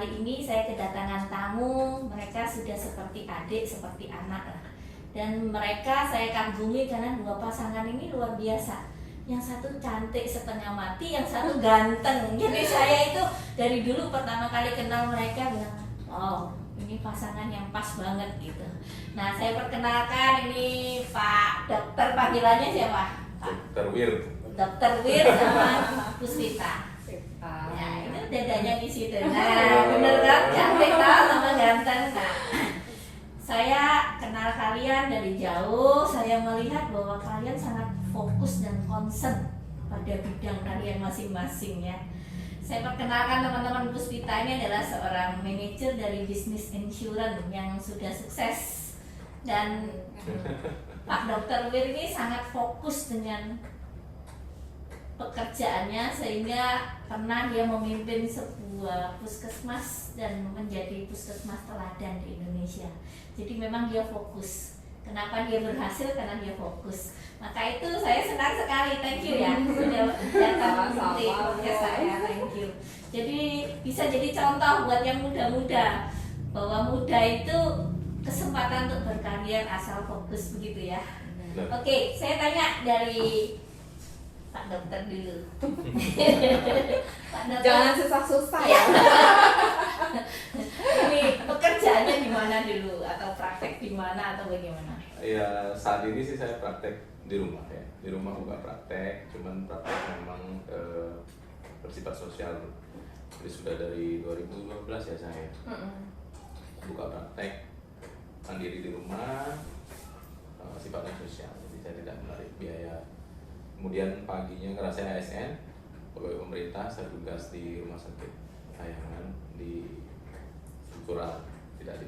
kali ini saya kedatangan tamu, mereka sudah seperti adik, seperti anak lah. Dan mereka saya kagumi karena dua pasangan ini luar biasa. Yang satu cantik setengah mati, yang satu ganteng. Jadi saya itu dari dulu pertama kali kenal mereka bilang, oh ini pasangan yang pas banget gitu. Nah saya perkenalkan ini Pak Dokter, panggilannya siapa? Dokter Wir. Dokter Wir sama Puspita. Ya itu dadanya di situ. Nah bener kan, cantik tau sama ganteng. Nah saya kenal kalian dari jauh, saya melihat bahwa kalian sangat fokus dan concern pada bidang kalian masing-masing ya. Saya perkenalkan teman-teman, Puspita ini adalah seorang manajer dari bisnis insurance yang sudah sukses. Dan Pak Dokter Wir ini sangat fokus dengan pekerjaannya sehingga pernah dia memimpin sebuah puskesmas dan menjadi puskesmas teladan di Indonesia. Jadi memang dia fokus. Kenapa dia berhasil? Karena dia fokus. Maka itu saya senang sekali. Thank you ya sudah datang di podcast saya. Thank you. Jadi bisa jadi contoh buat yang muda-muda bahwa muda itu kesempatan untuk berkarya asal fokus begitu ya. Oke, saya tanya dari Pak Dokter dulu. Pak Dokter. Jangan susah-susah ya. Ini pekerjaannya di mana dulu atau praktek di mana atau bagaimana? Ya saat ini sih saya praktek di rumah ya. Di rumah buka praktek, cuman praktek memang bersifat sosial. Jadi sudah dari 2012 ya saya buka praktek mandiri di rumah, sifatnya sosial. Jadi saya tidak menarik biaya. Kemudian paginya ngerasain ASN pegawai pemerintah, saya tugas di rumah sakit layanan di struktural, tidak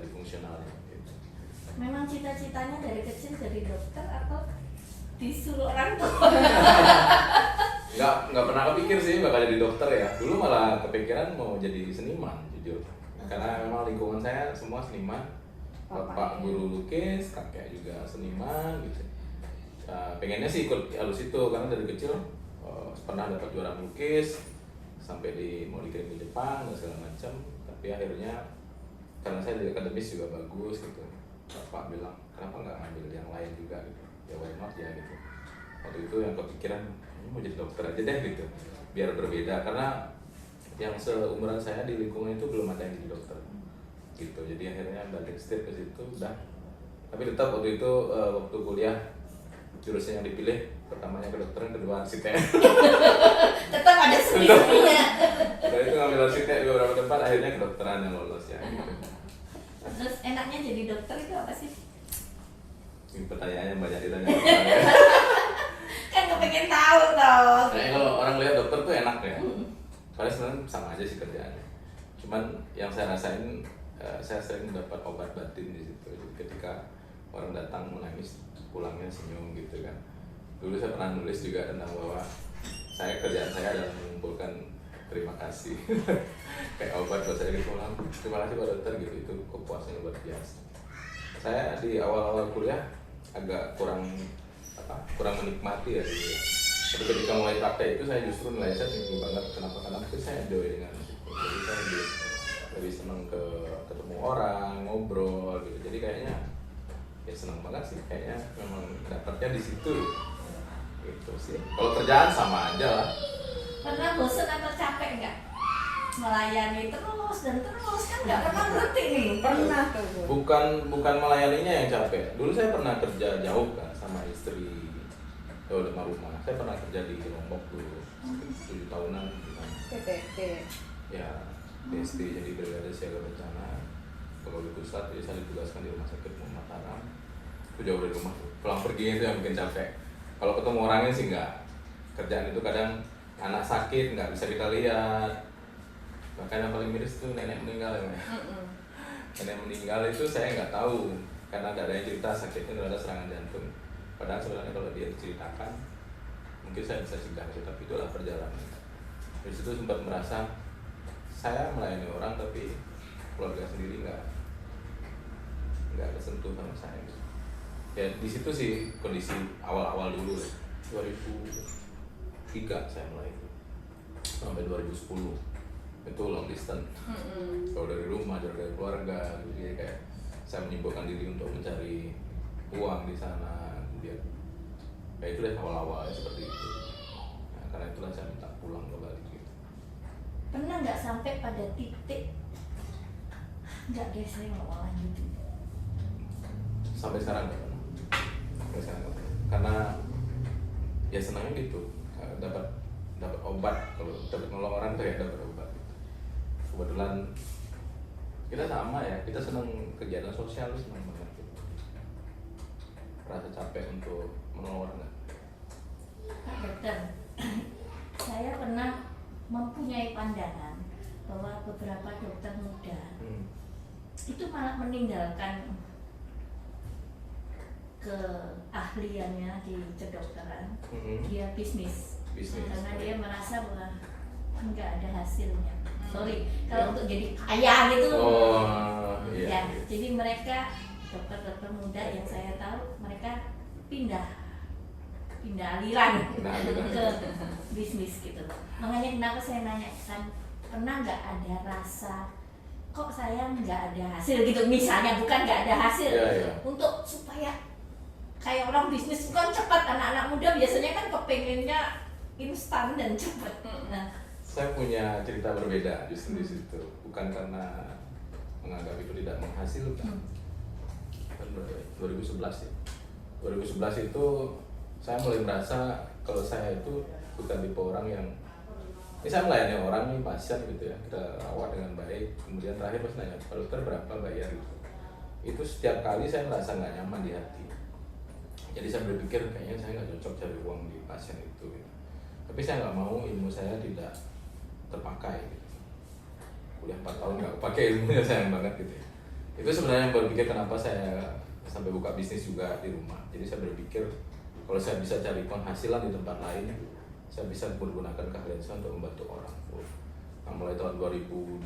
di fungsional gitu. Memang cita-citanya dari kecil jadi dokter atau disuruh orang tua? Nggak pernah kepikir sih bakal jadi dokter ya. Dulu malah kepikiran mau jadi seniman jujur. Karena memang lingkungan saya semua seniman. Bapak guru lukis, kakek juga seniman gitu. Pengennya sih ikut halus itu karena dari kecil pernah dapat juara lukis sampai mau dikirim ke Jepang dan segala macam, tapi akhirnya karena saya dari akademis juga bagus gitu, Bapak bilang kenapa nggak ngambil yang lain juga gitu, ya why not ya gitu. Waktu itu yang kepikiran mau jadi dokter aja deh gitu, biar berbeda karena yang seumuran saya di lingkungan itu belum ada yang jadi dokter gitu, jadi akhirnya balik setir ke situ udah. Tapi tetap waktu itu waktu kuliah jurusan yang dipilih pertamanya kedokteran, kedua arsitek. Tetap ada sendirinya. Dari itu ngambil arsitek beberapa tempat, akhirnya kedokteran yang lolos ya. Gitu. Terus enaknya jadi dokter itu apa sih? Ini pertanyaannya banyak ditanya. Kan kepengen tahu dong. Nah, kalau orang lihat dokter tuh enak ya. Padahal sebenarnya sama aja sih kerjaannya. Cuman yang saya rasain, saya sering dapat obat batin di situ. Jadi ketika orang datang menangis, pulangnya senyum gitu kan. Dulu saya pernah nulis juga tentang bahwa kerjaan saya adalah mengumpulkan terima kasih. Kayak obat buat saya gitu, pulang terima kasih Pak Dokter gitu, itu kepuasan luar biasa. Saya di awal-awal kuliah agak kurang menikmati ya dulu ya. Tapi ketika mulai praktek itu saya justru nilai saya tinggi banget. Kenapa? Karena itu saya enjoy dengan itu. Jadi saya lebih senang ketemu orang, ngobrol gitu. Jadi kayaknya ya senang banget sih, kayaknya memang dapatnya di situ gitu sih. Kalau kerjaan sama aja lah. Pernah bosan atau capek nggak melayani terus dan terus, kan nggak pernah berhenti nih? Pernah tuh. Bukan melayaninya yang capek. Dulu saya pernah kerja jauh kan sama istri, jauh dari rumah. Saya pernah kerja di Lombok dulu 7 tahunan di sana. PTT. Ya, DST jadi Brigade Siaga Bencana pegawai pusat. Jadi saya ditugaskan di rumah sakit Mataram. Itu jauh dari rumah. Pulang pergi itu yang bikin capek. Kalau ketemu orangnya sih enggak. Kerjaan itu kadang anak sakit nggak bisa kita lihat. Bahkan yang paling miris itu nenek meninggal ya. Nenek meninggal itu saya nggak tahu karena ada yang cerita sakitnya itu ada serangan jantung. Padahal sebenarnya kalau dia ceritakan mungkin saya bisa cegah, tapi itulah perjalanan. Di situ sempat merasa saya melayani orang tapi keluarga sendiri nggak kesentuh sama saya. Ya di situ sih kondisi awal-awal dulu ya. 2003 saya mulai itu sampai 2010. itu long distance. Kalau dari rumah, jauh dari keluarga, jadi kayak saya menyibukkan diri untuk mencari uang di sana. Kemudian ya itu deh awal-awalnya seperti itu. Nah, karena itulah saya minta pulang ke Bali gitu. Pernah nggak sampai pada titik nggak deh saya nggak mau lanjutin? Sampai sekarang nggak pernah. Sampai sekarang nggak pernah. Karena ya senangnya gitu, dapat obat. Kalau dapat nolong orang tuh ya dapat obat. Kebetulan kita sama ya, kita senang kegiatan sosial, senang banget gitu. Rasa capek untuk menolong orang. Pak Dokter, saya pernah mempunyai pandangan bahwa beberapa dokter muda itu malah meninggalkan keahliannya di kedokteran, dia bisnis. Karena dia merasa bahwa nggak ada hasilnya. Sorry, kalau untuk jadi kaya gitu. Ya, jadi mereka dokter-dokter muda yang saya tahu mereka pindah aliran ke bisnis gitu. Makanya kenapa saya nanya kan, pernah nggak ada rasa kok saya nggak ada hasil gitu, misalnya, bukan nggak ada hasil, untuk supaya kayak orang bisnis kan cepat, anak-anak muda biasanya kan kepengennya instan dan cepat. Nah, saya punya cerita berbeda justru di situ, bukan karena menganggap itu tidak menghasilkan. 2011 ya. 2011 itu saya mulai merasa kalau saya itu bukan tipe orang yang ini saya melayani orang nih, pasien gitu ya, kita rawat dengan baik, kemudian terakhir pas nanya, Pak Dokter berapa bayar gitu. Itu setiap kali saya merasa nggak nyaman di hati. Jadi saya berpikir kayaknya saya nggak cocok cari uang di pasien itu gitu. Tapi saya nggak mau ilmu saya tidak terpakai gitu. Kuliah 4 tahun nggak pakai ilmunya, sayang banget gitu ya. Itu sebenarnya yang berpikir kenapa saya sampai buka bisnis juga di rumah. Jadi saya berpikir kalau saya bisa cari penghasilan di tempat lain, saya bisa menggunakan keahlian saya untuk membantu orang. Nah, mulai tahun 2012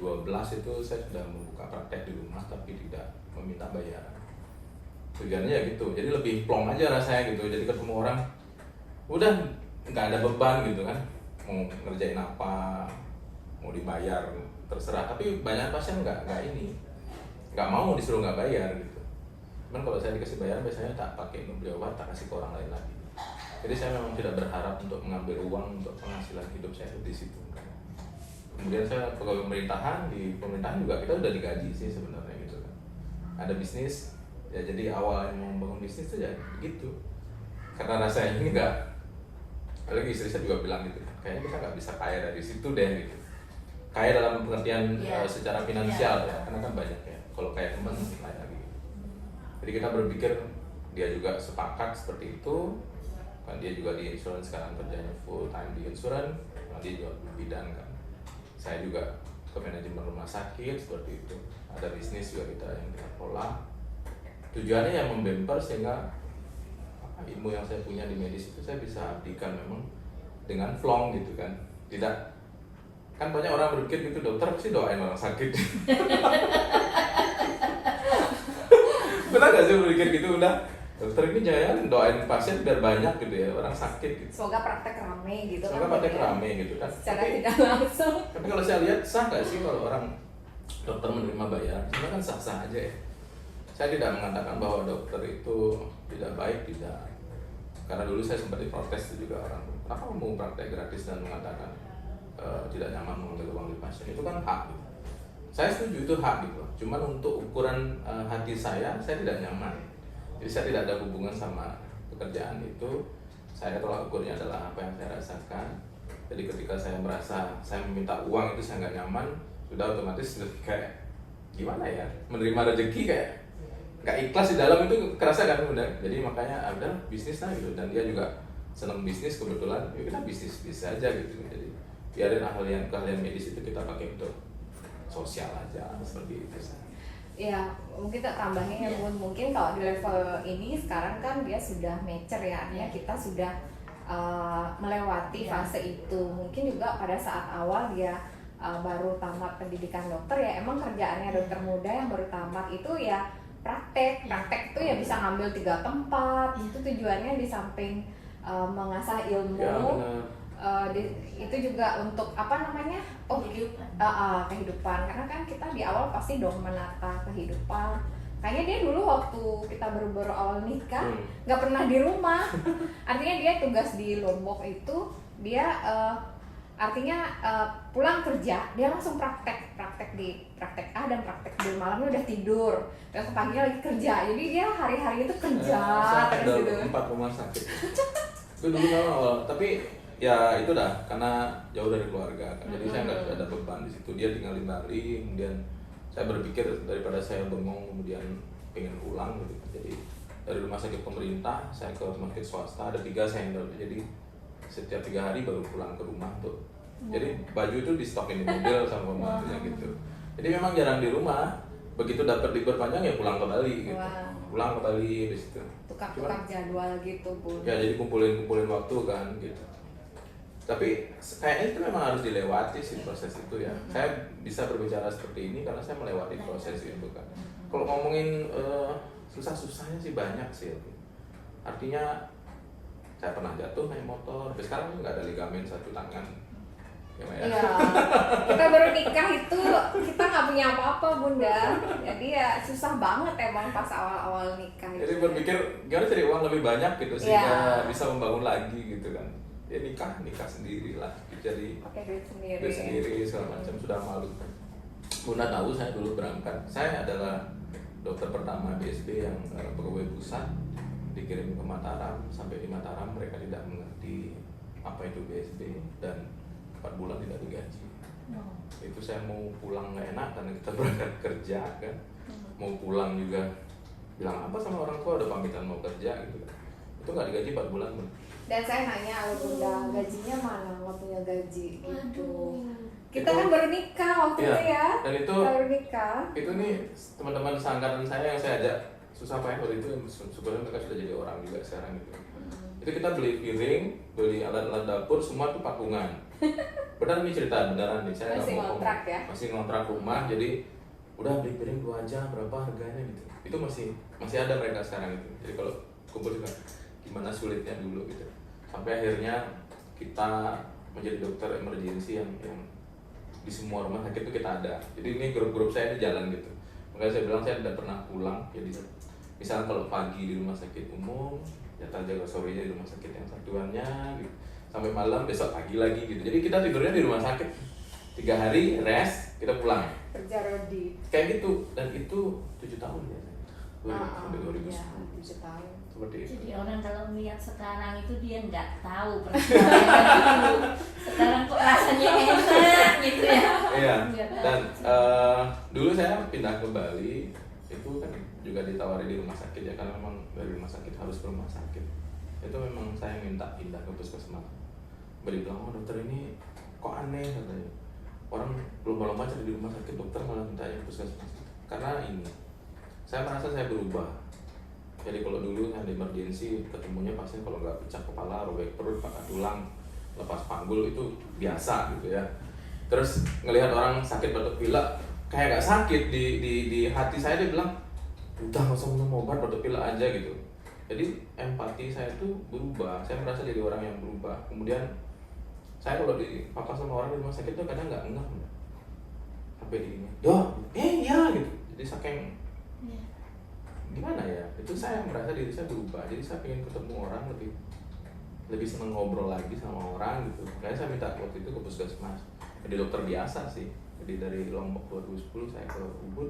itu saya sudah membuka praktek di rumah tapi tidak meminta bayaran. Tujuannya ya gitu, jadi lebih plong aja rasanya gitu. Jadi ketemu orang, udah nggak ada beban gitu kan, mau ngerjain apa, mau dibayar terserah. Tapi banyak pasien nggak mau disuruh nggak bayar gitu. Cuman kalau saya dikasih bayar biasanya tak pakai untuk beli obat, tak kasih ke orang lain lagi. Jadi saya memang tidak berharap untuk mengambil uang untuk penghasilan hidup saya di situ. Kemudian saya pegawai pemerintahan, di pemerintahan juga kita udah digaji sih sebenarnya gitu kan. Ada bisnis, ya jadi awal yang membangun bisnis itu ya gitu. Karena rasanya ini enggak, apalagi istri saya juga bilang gitu, kayaknya kita nggak bisa kaya dari situ deh gitu. Kaya dalam pengertian secara finansial ya, karena kan banyak ya. Kalau kaya teman lain lagi. Jadi kita berpikir dia juga sepakat seperti itu. Kan dia juga di insurance sekarang kerjanya full time di insurance, nah dia juga bidan kan. Saya juga ke manajemen rumah sakit seperti itu. Ada bisnis juga yang kita kelola. Tujuannya yang membemper sehingga ilmu yang saya punya di medis itu saya bisa abdikan memang dengan flong gitu kan. Tidak, kan banyak orang berpikir gitu, dokter pasti doain orang sakit. Benar gak sih berpikir gitu, udah dokter ini jangan doain pasien biar banyak gitu ya, orang sakit gitu. Semoga praktek rame gitu. Semoga praktek rame gitu kan. Secara tidak langsung. Tapi kalau saya lihat sah gak sih kalau orang dokter menerima bayar? Sebenarnya kan sah-sah aja ya. Saya tidak mengatakan bahwa dokter itu tidak baik, tidak. Karena dulu saya sempat diprotes juga orang, kenapa mau praktek gratis dan mengatakan tidak nyaman mengambil uang di pasien? Itu kan hak gitu. Saya setuju itu hak gitu. Cuman untuk ukuran hati saya tidak nyaman. Jadi saya tidak ada hubungan sama pekerjaan itu. Saya tolak ukurnya adalah apa yang saya rasakan. Jadi ketika saya merasa saya meminta uang itu saya nggak nyaman, sudah otomatis kayak gimana ya, menerima rezeki kayak nggak ikhlas di dalam itu kerasa kan udah. Jadi makanya ada bisnis lah gitu, dan dia juga senang bisnis kebetulan, ya kita bisnis aja gitu. Jadi biarin keahlian medis itu kita pakai untuk sosial aja seperti itu. Ya, mungkin tak tambahin ya, mungkin kalau di level ini sekarang kan dia sudah mature ya, artinya kita sudah melewati fase itu. Mungkin juga pada saat awal dia baru tamat pendidikan dokter ya, emang kerjaannya dokter muda yang baru tamat itu ya praktek itu ya bisa ngambil 3 tempat. Itu tujuannya di samping mengasah ilmu, itu juga untuk apa namanya? Kehidupan. Kehidupan, karena kan kita di awal pasti dong menata kehidupan. Kayaknya dia dulu waktu kita baru-baru awal nikah nggak pernah di rumah. Artinya dia tugas di Lombok itu dia artinya pulang kerja dia langsung praktek A dan praktek B, malamnya udah tidur, besok paginya lagi kerja. Jadi dia hari-hari itu kerja saya terus ada gitu. 4 rumah sakit. Itu dulu awal, tapi ya itu dah karena jauh dari keluarga kan. Jadi saya nggak ada beban di situ. Dia tinggal di Bali, kemudian saya berpikir daripada saya bengong kemudian pengen pulang gitu. Jadi dari rumah sakit pemerintah saya ke rumah sakit swasta, ada 3 saya handle. Jadi setiap 3 hari baru pulang ke rumah tuh. Jadi baju itu di stokin di mobil sama pembantunya gitu. Jadi memang jarang di rumah. Begitu dapat libur panjang ya pulang ke Bali gitu. Wow. Pulang ke Bali di situ. Tukar-tukar jadwal gitu, Bu. Ya jadi kumpulin waktu kan gitu. Tapi kayaknya itu memang harus dilewati sih proses itu ya. Saya bisa berbicara seperti ini karena saya melewati proses itu kan. Kalau ngomongin susah-susahnya sih banyak sih. Artinya saya pernah jatuh naik motor, tapi sekarang nggak ada ligamen satu tangan. Iya, kita baru nikah itu kita nggak punya apa-apa, Bunda. Jadi ya susah banget emang pas awal-awal nikah. Jadi berpikir gimana cari uang lebih banyak gitu sehingga bisa membangun lagi gitu kan. Ya nikah sendiri lah. Jadi pakai duit sendiri. Duit sendiri segala macam sudah malu. Bunda tahu saya dulu berangkat. Saya adalah dokter pertama BSD yang pegawai pusat, dikirim ke Mataram. Sampai di Mataram mereka tidak mengerti apa itu BSD dan 4 bulan tidak digaji. Itu saya mau pulang nggak enak karena kita berangkat kerja kan. Mau pulang juga bilang apa sama orang tua, udah pamitan mau kerja gitu kan. Itu nggak digaji 4 bulan. Dan saya nanya, Bunda, gajinya mana? Nggak punya gaji gitu. Kita Itu- kan baru nikah waktu Iya, itu ya. dan itu baru nikah. Itu nih teman-teman seangkatan saya yang saya ajak susah payah waktu itu, syukurnya mereka sudah jadi orang juga sekarang gitu. Itu kita beli piring, beli alat-alat dapur, semua tuh patungan. Benar nih cerita beneran nih, saya nggak Masih bohong. ngontrak ya? Masih ngontrak rumah, jadi udah beli piring 2 aja, berapa harganya gitu. Itu masih ada mereka sekarang itu. Jadi kalau kumpul juga gimana sulitnya dulu gitu. Sampai akhirnya kita menjadi dokter emergency yang di semua rumah sakit itu kita ada. Jadi ini grup-grup saya ini jalan gitu. Makanya saya bilang saya tidak pernah pulang. Jadi misalnya kalau pagi di rumah sakit umum, jatah jaga sorenya di rumah sakit yang satuannya gitu. Sampai malam besok pagi lagi gitu. Jadi kita tidurnya di rumah sakit 3 hari rest, kita pulang. Kerja Rodi. Kayak gitu, dan itu 7 tahun ya. Sampai 2010. Ya, 7 tahun. Seperti itu. Jadi orang kalau melihat sekarang itu dia nggak tahu perjuangan dulu. Sekarang kok rasanya enak gitu ya. Iya. Nggak tahu. Dan dulu saya pindah ke Bali itu kan juga ditawari di rumah sakit ya, karena memang dari rumah sakit harus ke rumah sakit. Itu memang saya minta pindah ke puskesmas. Beli bilang, oh dokter ini kok aneh katanya. Orang lomba-lomba cari di rumah sakit, dokter malah mintanya puskesmas. Karena ini, saya merasa saya berubah. Jadi kalau dulu saya di emergency ketemunya pasien kalau nggak pecah kepala, robek perut, patah tulang, lepas panggul itu biasa gitu ya. Terus ngelihat orang sakit batuk pilek kayak nggak sakit di hati saya, dia bilang udah nggak usah minum obat, batuk pilek aja gitu. Jadi empati saya tuh berubah, saya merasa jadi orang yang berubah. Kemudian saya kalau di papa sama orang di rumah sakit tuh kadang nggak enggak sampai di ini, iya gitu. Jadi saking Iya. gimana ya, itu saya merasa diri saya berubah. Jadi saya pengen ketemu orang, lebih seneng ngobrol lagi sama orang gitu. Makanya saya minta waktu itu ke puskesmas, jadi dokter biasa sih. Jadi dari Lombok 2010 saya ke Ubud,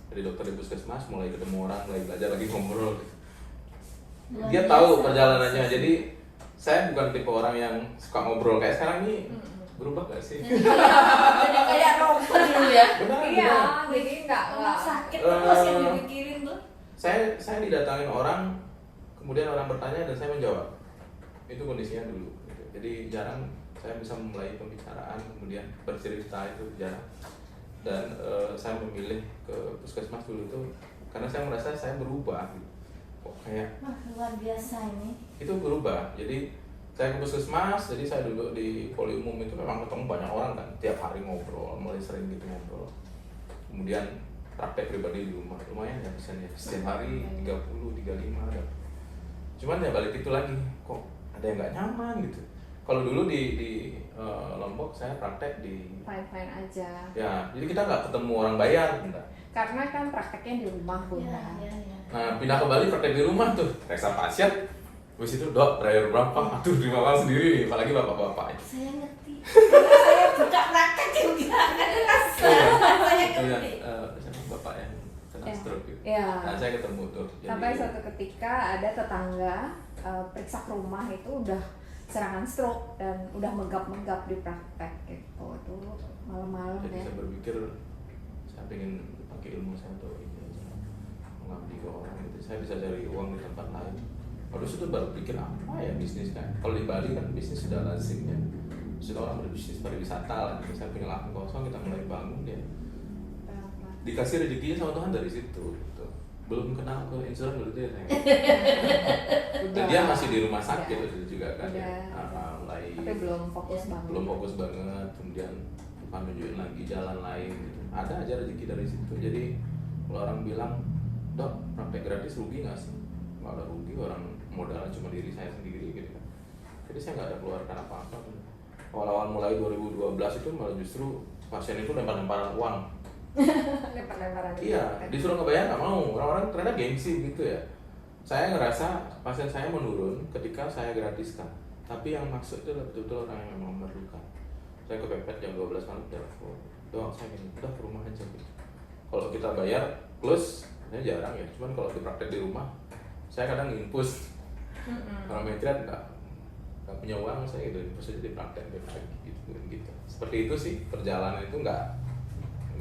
jadi dokter di puskesmas, mulai ketemu orang, mulai belajar lagi ngobrol gitu. Luar Dia biasa. tahu perjalanannya. Jadi saya bukan tipe orang yang suka ngobrol kayak sekarang ini. Berubah gak sih? Jadi kayak dokter dulu ya. Benar, Iya, benar. jadi nggak Orang sakit terus yang dipikirin tuh. Saya didatangin orang, kemudian orang bertanya dan saya menjawab. Itu kondisinya dulu gitu. Jadi jarang saya bisa memulai pembicaraan kemudian bercerita, itu jarang. Dan saya memilih ke puskesmas dulu itu karena saya merasa saya berubah gitu. Kok kayak Wah, luar biasa ini. itu berubah. Jadi saya ke puskesmas, jadi saya duduk di poli umum itu memang ketemu banyak orang kan, tiap hari ngobrol, mulai sering gitu ngobrol. Kemudian praktek pribadi di rumah, lumayan ya misalnya setiap hari 30, 35 ada. Cuman ya balik itu lagi, kok ada yang nggak nyaman gitu. Kalau dulu di Lombok saya praktek di Fine aja. ya, jadi kita nggak ketemu orang bayar, enggak. Karena kan prakteknya di rumah Bunda. Ya. Nah, pindah ke Bali praktek di rumah tuh, reksa pasien. Habis itu, Dok, bayar berapa? Aduh, terima kasih sendiri nih, apalagi bapak-bapak itu. Saya ngerti. Karena saya buka praktek juga kan saya ngerti. Siapa bapak yang kena Ya. stroke gitu. Ya. Nah, saya ketemu tuh. Sampai suatu ketika ada tetangga periksa ke rumah itu udah serangan stroke dan udah menggap-menggap di praktek gitu. Itu malam-malam Jadi ya. saya berpikir saya pengen pakai ilmu saya untuk ini aja, mengabdi ke orang gitu. Saya bisa cari uang di tempat lain. Kalau itu baru pikir apa ya bisnis kan. Kalau di Bali kan bisnis sudah lazimnya. Sudah orang berbisnis pariwisata lah. Saya punya lahan kosong, kita mulai bangun ya. Dikasih rezekinya sama Tuhan dari situ. Gitu. Belum kenal ke insuran dulu dia. Dan dia masih di rumah sakit itu juga kan ya. Mulai. Tapi belum fokus banget. Belum fokus banget. Kemudian Tuhan nunjukin lagi jalan lain. Gitu. Ada aja rezeki dari situ. Jadi kalau orang bilang, Dok, praktek gratis rugi nggak sih? Nggak ada rugi, orang modalnya cuma diri saya sendiri gitu kan. Jadi saya nggak ada keluarkan apa-apa. Awal-awal mulai 2012 itu malah justru pasien itu lempar-lemparan uang. Lempar-lemparan. Iya, disuruh ngebayar nggak mau. Orang-orang ternyata gengsi gitu ya. Saya ngerasa pasien saya menurun ketika saya gratiskan. Tapi yang maksud itu betul-betul orang yang memang memerlukan. Saya kepepet jam 12 malam telepon. Dok, saya gini, udah ke rumah aja gitu. Kalau kita bayar plus, ini jarang ya. Cuman kalau dipraktek di rumah, saya kadang infus. Orang Medran nggak punya uang, saya gitu infus aja dipraktek gitu. Seperti itu sih perjalanan itu nggak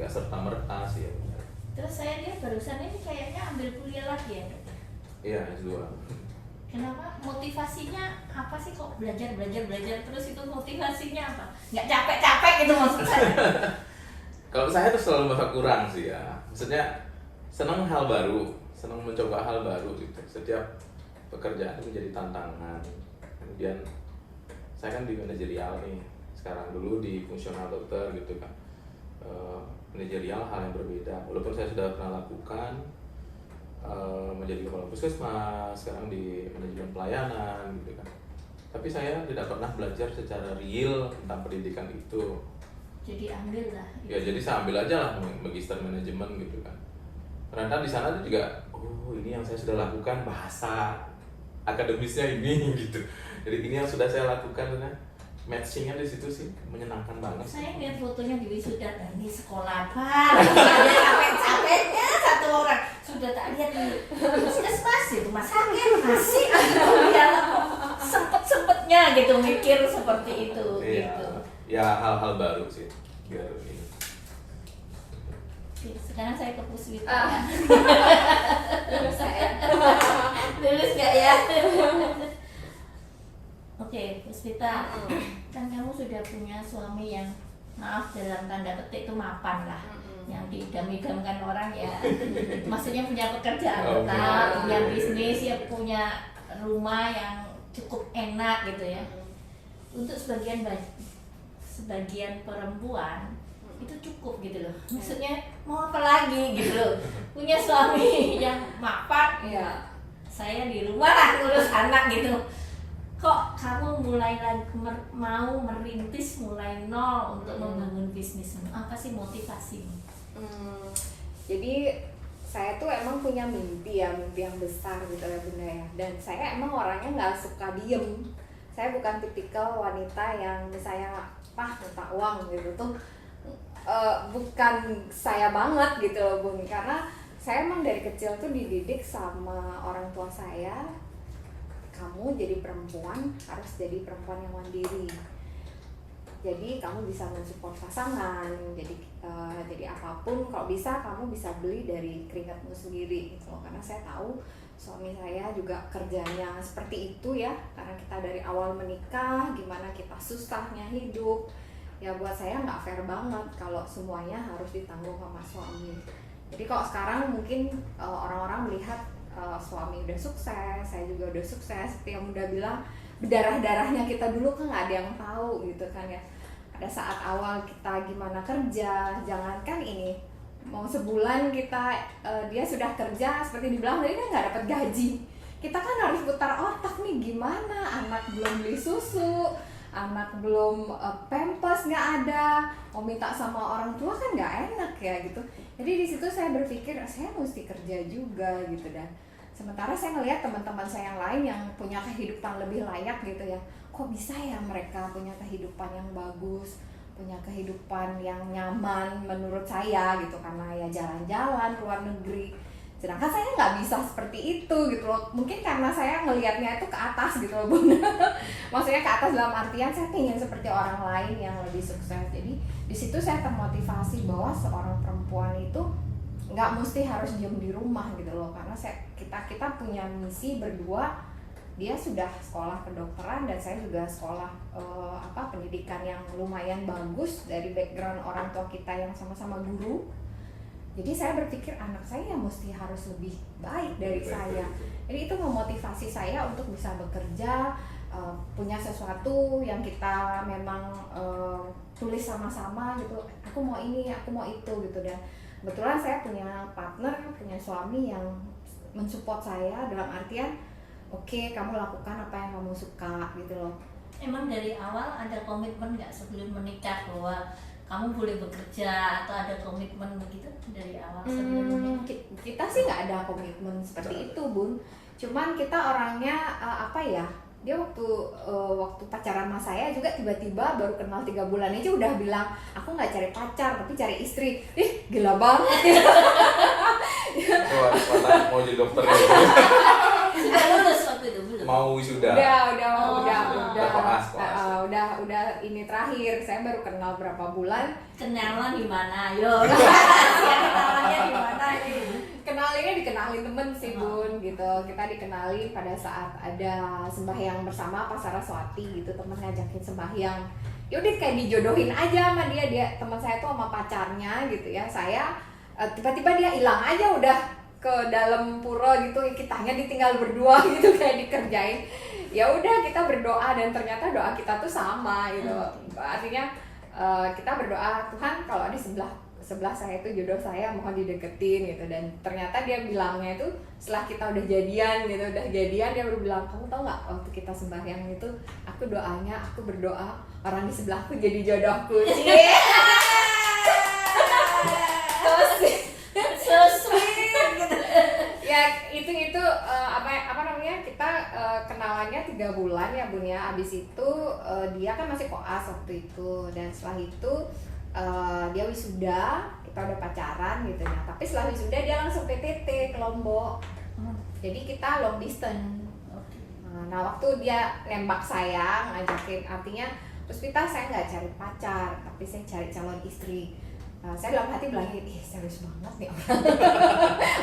serta merta sih ya. Terus saya lihat barusan ini kayaknya ambil kuliah lagi ya, Dokter? Iya, S2. Kenapa? Motivasinya apa sih kok belajar terus itu motivasinya apa? Nggak capek-capek gitu maksud saya. Kalau saya tuh selalu merasa kurang sih ya. Maksudnya senang hal baru, senang mencoba hal baru gitu. Setiap pekerjaan itu menjadi tantangan. Kemudian saya kan di manajerial nih. Sekarang dulu di fungsional dokter gitu kan. Manajerial hal yang berbeda. Walaupun saya sudah pernah lakukan menjadi kepala puskesmas, sekarang di manajemen pelayanan gitu kan. Tapi saya tidak pernah belajar secara real tentang pendidikan itu. Jadi ambil lah. Ya jadi saya ambil aja lah magister manajemen gitu kan. Ternyata di sana tuh juga, oh ini yang saya sudah lakukan, bahasa akademisnya ini gitu. Jadi ini yang sudah saya lakukan, nah, matchingnya di situ sih menyenangkan banget. Saya lihat fotonya di wisuda, ini sekolah apa? Capek-capeknya satu orang. Sudah tak lihat di puskesmas itu rumah sakit masih ya sempet-sempetnya gitu mikir seperti itu gitu. Ya hal-hal baru sih biar ini. Sekarang saya ke Puswita ya. Lulus saya. Lulus nggak ya? Oke, Puswita, kan kamu sudah punya suami yang maaf dalam tanda petik itu mapan lah, yang diidam-idamkan orang ya. Maksudnya punya pekerjaan tetap, punya bisnis, ya punya rumah yang cukup enak gitu ya. Untuk sebagian perempuan itu cukup gitu loh. Maksudnya mau apa lagi gitu loh. Punya suami yang mapan, ya saya di rumah lah ngurus anak gitu. Kok kamu mulai lagi mau merintis mulai nol untuk membangun bisnismu? Apa sih motivasimu? Jadi saya tuh emang punya mimpi yang besar gitu ya Bunda ya. Dan saya emang orangnya nggak suka diem. Saya bukan tipikal wanita yang misalnya minta uang gitu tuh. Bukan saya banget gitu loh Bun. Karena saya emang dari kecil tuh dididik sama orang tua saya, kamu jadi perempuan harus jadi perempuan yang mandiri. Jadi kamu bisa mensupport pasangan, jadi apapun kalau bisa kamu bisa beli dari keringatmu sendiri gitu loh. Karena saya tahu suami saya juga kerjanya seperti itu ya, karena kita dari awal menikah gimana kita susahnya hidup. Ya buat saya nggak fair banget kalau semuanya harus ditanggung sama suami. Jadi kalau sekarang mungkin orang-orang melihat suami udah sukses, saya juga udah sukses. Seperti yang Bunda bilang, berdarah-darahnya kita dulu kan nggak ada yang tahu gitu kan ya. Pada saat awal kita gimana kerja, jangankan ini mau sebulan kita dia sudah kerja seperti dibilang tadi kan nggak dapat gaji. Kita kan harus putar otak nih gimana, anak belum beli susu, anak belum pampers nggak ada, mau minta sama orang tua kan nggak enak ya gitu. Jadi di situ saya berpikir saya mesti kerja juga gitu. Dan sementara saya ngelihat teman-teman saya yang lain yang punya kehidupan lebih layak gitu ya, kok bisa ya mereka punya kehidupan yang bagus, punya kehidupan yang nyaman menurut saya gitu, karena ya jalan-jalan ke luar negeri. Sedangkan saya nggak bisa seperti itu gitu loh. Mungkin karena saya ngelihatnya itu ke atas gitu loh Bun. Maksudnya ke atas dalam artian saya ingin seperti orang lain yang lebih sukses. Jadi di situ saya termotivasi bahwa seorang perempuan itu nggak mesti harus diam di rumah gitu loh. Karena kita punya misi berdua. Dia sudah sekolah kedokteran dan saya juga sekolah pendidikan yang lumayan bagus dari background orang tua kita yang sama-sama guru. Jadi saya berpikir anak saya mesti harus lebih baik dari saya. Jadi itu memotivasi saya untuk bisa bekerja, punya sesuatu yang kita memang tulis sama-sama gitu. Aku mau ini, aku mau itu gitu. Dan kebetulan saya punya partner, punya suami yang mensupport saya dalam artian oke, kamu lakukan apa yang kamu suka gitu loh. Emang dari awal ada komitmen nggak sebelum menikah bahwa kamu boleh bekerja atau ada komitmen begitu dari awal sebelum menikah? Kita sih nggak ada komitmen seperti itu Bun. Cuman kita orangnya dia waktu pacaran sama saya juga tiba-tiba baru kenal 3 bulan aja udah bilang aku nggak cari pacar tapi cari istri. Gila banget. Mau jadi dokter gitu. Sudah lulus waktu itu belum? Mau wisuda. Udah ini terakhir. Saya baru kenal berapa bulan. Kenalan di mana? Yo. Kenalannya di mana ini? Kenalinnya dikenalin temen sih Bun gitu. Kita dikenalin pada saat ada sembahyang bersama Pak Saraswati gitu, temen ngajakin sembahyang. Yaudah kayak dijodohin aja sama dia teman saya tuh sama pacarnya gitu ya. Saya tiba-tiba dia hilang aja udah ke dalam pura gitu, kitanya ditinggal berdua gitu kayak dikerjain. Ya udah kita berdoa dan ternyata doa kita tuh sama gitu. Artinya kita berdoa, Tuhan kalau di sebelah saya itu jodoh saya mohon dideketin gitu. Dan ternyata dia bilangnya itu setelah kita udah jadian dia baru bilang, kamu tau nggak waktu kita sembahyang itu aku doanya, aku berdoa orang di sebelahku jadi jodohku. So sweet gitu. Ya itu kita kenalannya 3 bulan ya Bun ya. Abis itu dia kan masih koas waktu itu, dan setelah itu dia wisuda, kita udah pacaran gitu ya. Tapi setelah wisuda dia langsung PTT ke Lombok. Jadi kita long distance. Nah waktu dia nembak saya ngajakin, artinya Puspita saya nggak cari pacar tapi saya cari calon istri. Saya dalam hati bilang, serius banget nih orang.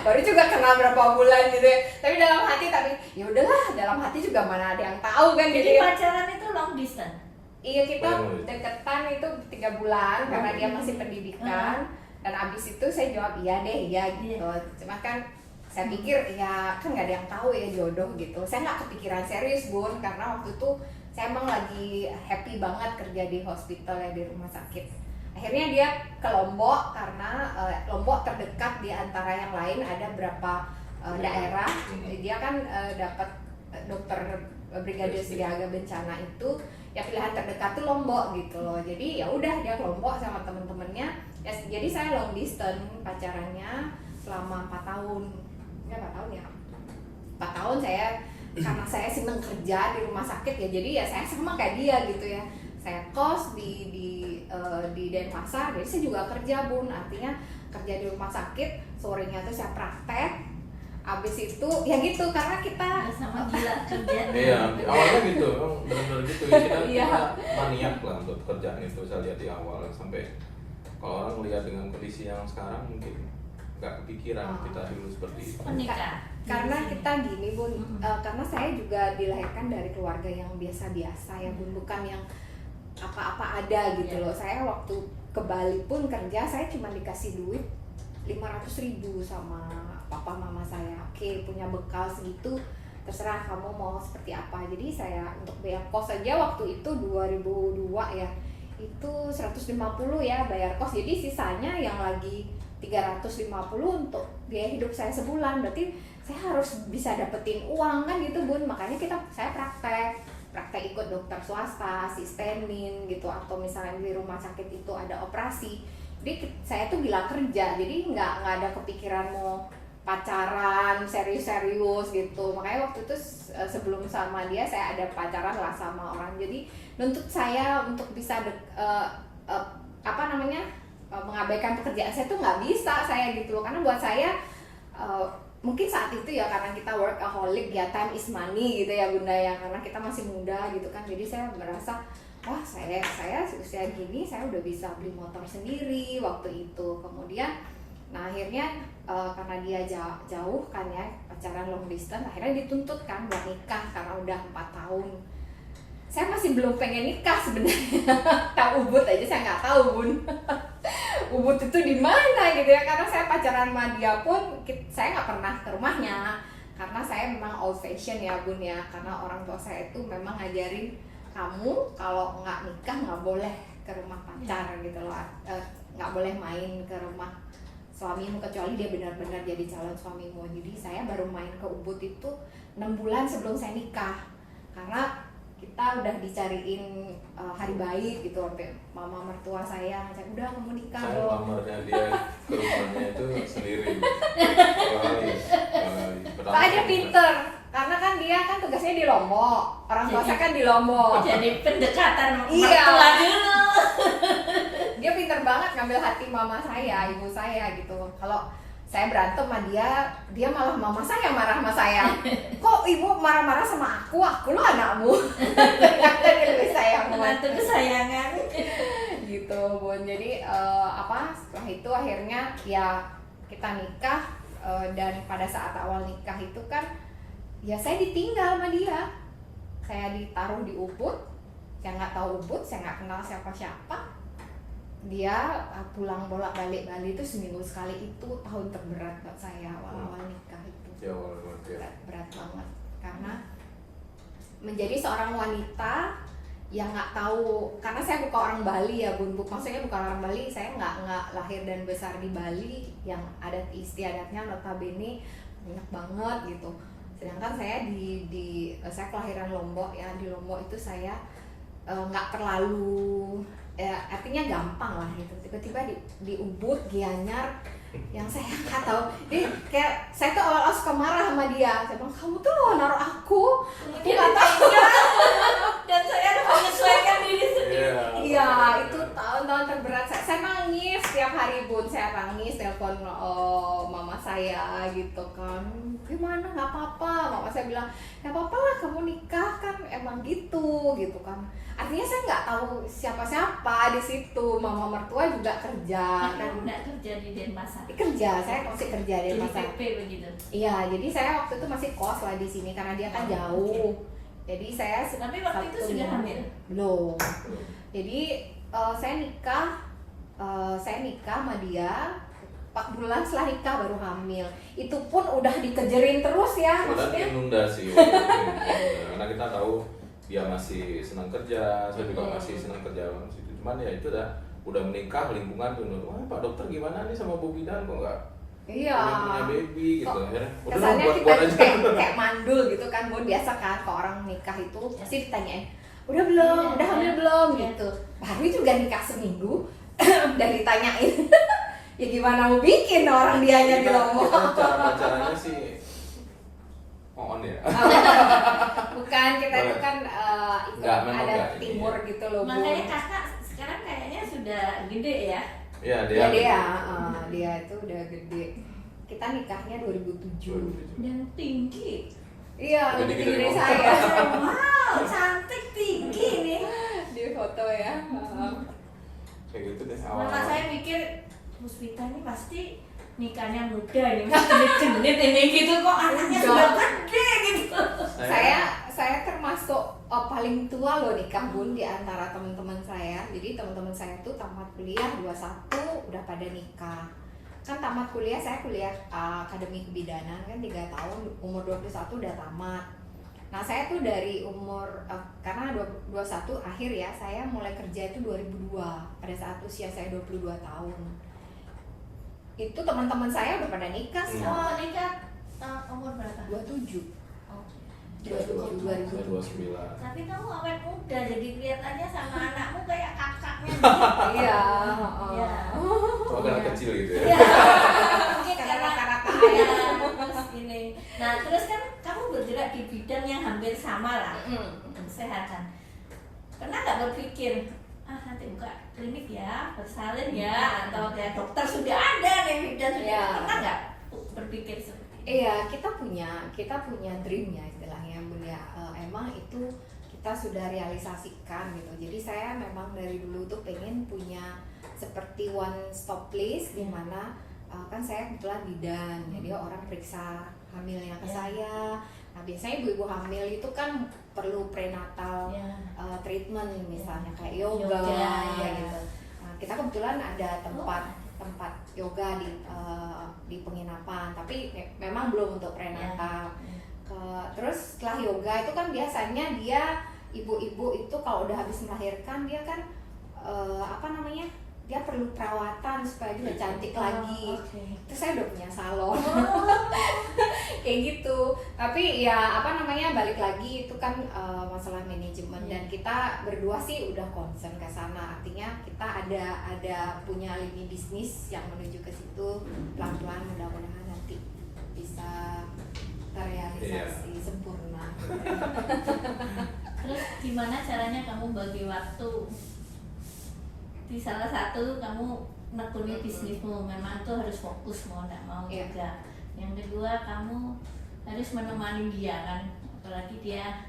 Baru juga kenal berapa bulan gitu ya. Tapi dalam hati ya udahlah, dalam hati juga mana ada yang tahu kan. Jadi pacaran itu long distance? Iya, kita deketan itu 3 bulan karena dia masih pendidikan. Dan abis itu saya jawab iya gitu. Cuma kan saya pikir ya kan nggak ada yang tahu ya jodoh gitu. Saya nggak kepikiran serius Bun, karena waktu itu saya emang lagi happy banget kerja di hospital ya, di rumah sakit. Akhirnya dia ke Lombok karena Lombok terdekat di antara yang lain, ada berapa daerah. Dia kan dapat dokter brigade siaga bencana itu ya, pilihan terdekat tuh Lombok gitu loh. Jadi ya udah dia ke Lombok sama temen-temennya ya. Jadi saya long distance pacarannya selama 4 tahun. Ya 4 tahun ya. 4 tahun saya karena saya seneng kerja di rumah sakit ya, jadi ya saya sama kayak dia gitu ya. Saya kos di Denpasar, jadi saya juga kerja Bun, artinya kerja di rumah sakit, sorenya tuh saya praktek. Abis itu ya gitu, karena kita sama gila kerja. Iya, awalnya gitu, benar-benar gitu. Kita maniak lah untuk kerjaan itu. Saya lihat di awal sampai kalau orang melihat dengan kondisi yang sekarang mungkin nggak kepikiran kita dulu seperti itu. Menikah. Karena kita gini Bun, karena saya juga dilahirkan dari keluarga yang biasa-biasa ya Bun, bukan yang apa-apa ada gitu loh. Saya waktu ke Bali pun kerja, saya cuma dikasih duit 500.000 sama papa mama saya. Oke, punya bekal segitu, terserah kamu mau seperti apa. Jadi saya untuk biaya kos aja waktu itu 2002 ya, itu 150 ya bayar kos. Jadi sisanya yang lagi 350 untuk biaya hidup saya sebulan. Berarti saya harus bisa dapetin uang kan gitu Bun. Makanya saya praktek praktek ikut dokter swasta, asistenin gitu, atau misalnya di rumah sakit itu ada operasi. Jadi saya tuh gila kerja, jadi nggak ada kepikiran mau pacaran serius-serius gitu. Makanya waktu itu sebelum sama dia saya ada pacaran lah sama orang, jadi nuntut saya untuk bisa mengabaikan pekerjaan saya tuh nggak bisa saya gitu loh, karena buat saya mungkin saat itu ya karena kita workaholic ya, time is money gitu ya Bunda ya, karena kita masih muda gitu kan. Jadi saya merasa wah saya usia gini saya udah bisa beli motor sendiri waktu itu. Kemudian nah akhirnya karena dia jauh kan ya, pacaran long distance, akhirnya dituntut kan buat nikah karena udah 4 tahun. Saya masih belum pengen nikah sebenarnya. Tahu Ubud aja saya nggak tahu Bun. Ubud itu di mana gitu ya, karena saya pacaran sama dia pun saya nggak pernah ke rumahnya, karena saya memang old fashion ya Bun ya, karena orang tua saya itu memang ngajarin kamu kalau nggak nikah nggak boleh ke rumah pacar gitu loh, nggak boleh main ke rumah suamimu kecuali dia benar-benar jadi calon suamimu. Jadi saya baru main ke Ubud itu 6 bulan sebelum saya nikah, karena kita udah dicariin hari baik gitu, sampai mama mertua saya ngajak udah kamu nikah saya dong. lamarnya dia ke rumahnya itu sendiri. Pak dia pinter, karena kan dia kan tugasnya di Lombok, orang tua saya kan di Lombok. Jadi pendekatan Iya. mertua dulu. Dia pinter banget ngambil hati mama saya, ibu saya gitu. Kalau saya berantem sama dia malah mama saya marah sama saya. Kok ibu marah-marah sama aku lo anakmu. Ternyata dia lebih sayang Menantu kesayangan. gitu Bun. Jadi setelah itu akhirnya ya kita nikah, dan pada saat awal nikah itu kan ya saya ditinggal sama dia. Saya ditaruh di Ubud, saya nggak tahu Ubud, saya nggak kenal siapa-siapa. Dia pulang bolak-balik Bali itu seminggu sekali, itu tahun terberat buat saya awal-awal nikah itu. Ya, awal-awal. Berat banget, karena menjadi seorang wanita yang nggak tahu, karena saya bukan orang Bali ya Bun, maksudnya bukan orang Bali, saya nggak lahir dan besar di Bali yang adat istiadatnya notabene banyak banget gitu. Sedangkan saya saya kelahiran Lombok ya, di Lombok itu saya nggak terlalu artinya gampang lah gitu. Tiba-tiba di Ubud, Gianyar, yang saya nggak tahu. Jadi kayak saya tuh awal-awal suka marah sama dia. Saya bilang kamu tuh loh naruh aku nggak tahu. Dan saya harus menyesuaikan diri sendiri. Iya, itu tahun-tahun terberat saya nangis tiap hari Bun, saya nangis telepon mama saya gitu kan. Gimana nggak apa-apa, mama saya bilang nggak apa-apa lah kamu nikah kan emang gitu kan. Artinya saya nggak tahu siapa-siapa di situ, mama mertua juga kerja Kan kan. nggak kerja di Denpasar. Kerja, saya masih kerja di Jadi Denpasar. PP begitu. Iya, jadi saya waktu itu masih kos lah di sini karena dia kan jauh. Jadi saya Tapi waktu itu sudah hamil? Belum. Jadi saya nikah sama dia 4 bulan setelah nikah baru hamil. Itu pun udah dikejerin terus ya, maksudnya. Inundasi. Karena kita tahu dia masih senang kerja, saya juga masih senang kerja. Cuman ya itu udah menikah, lingkungan tuh, wah Pak Dokter gimana nih sama Bu Bidan kok nggak Iya. punya baby gitu. Akhirnya udah Kesannya kita buat tuh aja. kayak mandul gitu kan, Bun. Biasa kan kalau orang nikah itu pasti ditanyain, udah belum, udah hamil belum gitu. Baru juga nikah seminggu, udah ditanyain. Ya gimana mau bikin orang dianya di Lombok. Cara pacarannya sih on ya. Bukan, kita itu kan ikut Nggak, memang ada nggak, timur iya. gitu loh, Bu. Makanya kakak sekarang kayaknya sudah gede ya. Iya, Dia itu udah gede. Kita nikahnya 2007. Dan tinggi. Iya, Udah lebih tinggi tinggi dari dari saya. Wow, cantik tinggi nih. Di foto ya. Kayak gitu deh Mama saya mikir Puspita ini pasti nikahnya muda nih, genit-genit ini gitu, kok anaknya sudah gede gitu. Saya termasuk paling tua loh nikah Bun di antara teman-teman saya. Jadi teman-teman saya tuh tamat kuliah 21 udah pada nikah. Kan tamat kuliah, saya kuliah akademi kebidanan kan 3 tahun, umur 21 udah tamat. Nah saya tuh dari umur karena 21 akhir ya, saya mulai kerja itu 2002 pada saat usia saya 22 tahun. Itu teman-teman saya udah pada nikah semua. Nikah umur berapa? 27. Oh. Saya 29. Tapi kamu awet muda, jadi kelihatannya sama anakmu kayak kakaknya. Iya. Iya. Cuma karena kecil gitu ya. Iya. Mungkin karena Iya. terus ini. Nah, terus kan kamu bergerak di bidang yang hampir sama lah, kesehatan. Pernah nggak berpikir, nanti buka klinik ya, bersalin ya, atau kayak dokter sudah ada nih dan sudah Iya. pernah nggak berpikir seperti itu? Iya, kita punya dream ya istilahnya Bun ya. Emang itu kita sudah realisasikan gitu. Jadi saya memang dari dulu tuh pengen punya seperti one stop place di mana kan saya kebetulan bidan, jadi orang periksa hamilnya ke Ya. saya. Nah, biasanya ibu-ibu hamil itu kan perlu prenatal Ya. treatment misalnya kayak yoga, Yoga, ya. gitu. Nah, kita kebetulan ada tempat yoga di penginapan, tapi memang belum untuk prenatal. Terus setelah yoga itu kan biasanya dia ibu-ibu itu kalau udah habis melahirkan dia kan dia perlu perawatan supaya dia cantik lagi. Okay. Terus saya udah punya salon kayak gitu. Tapi ya balik lagi itu kan masalah manajemen dan kita berdua sih udah concern ke sana. Artinya kita ada punya lini bisnis yang menuju ke situ. Pelan-pelan mudah-mudahan nanti bisa terrealisasi sempurna. Terus gimana caranya kamu bagi waktu? Di salah satu kamu nekuni bisnismu, memang tuh harus fokus mau nggak mau juga. Yang kedua kamu harus menemani dia kan, apalagi dia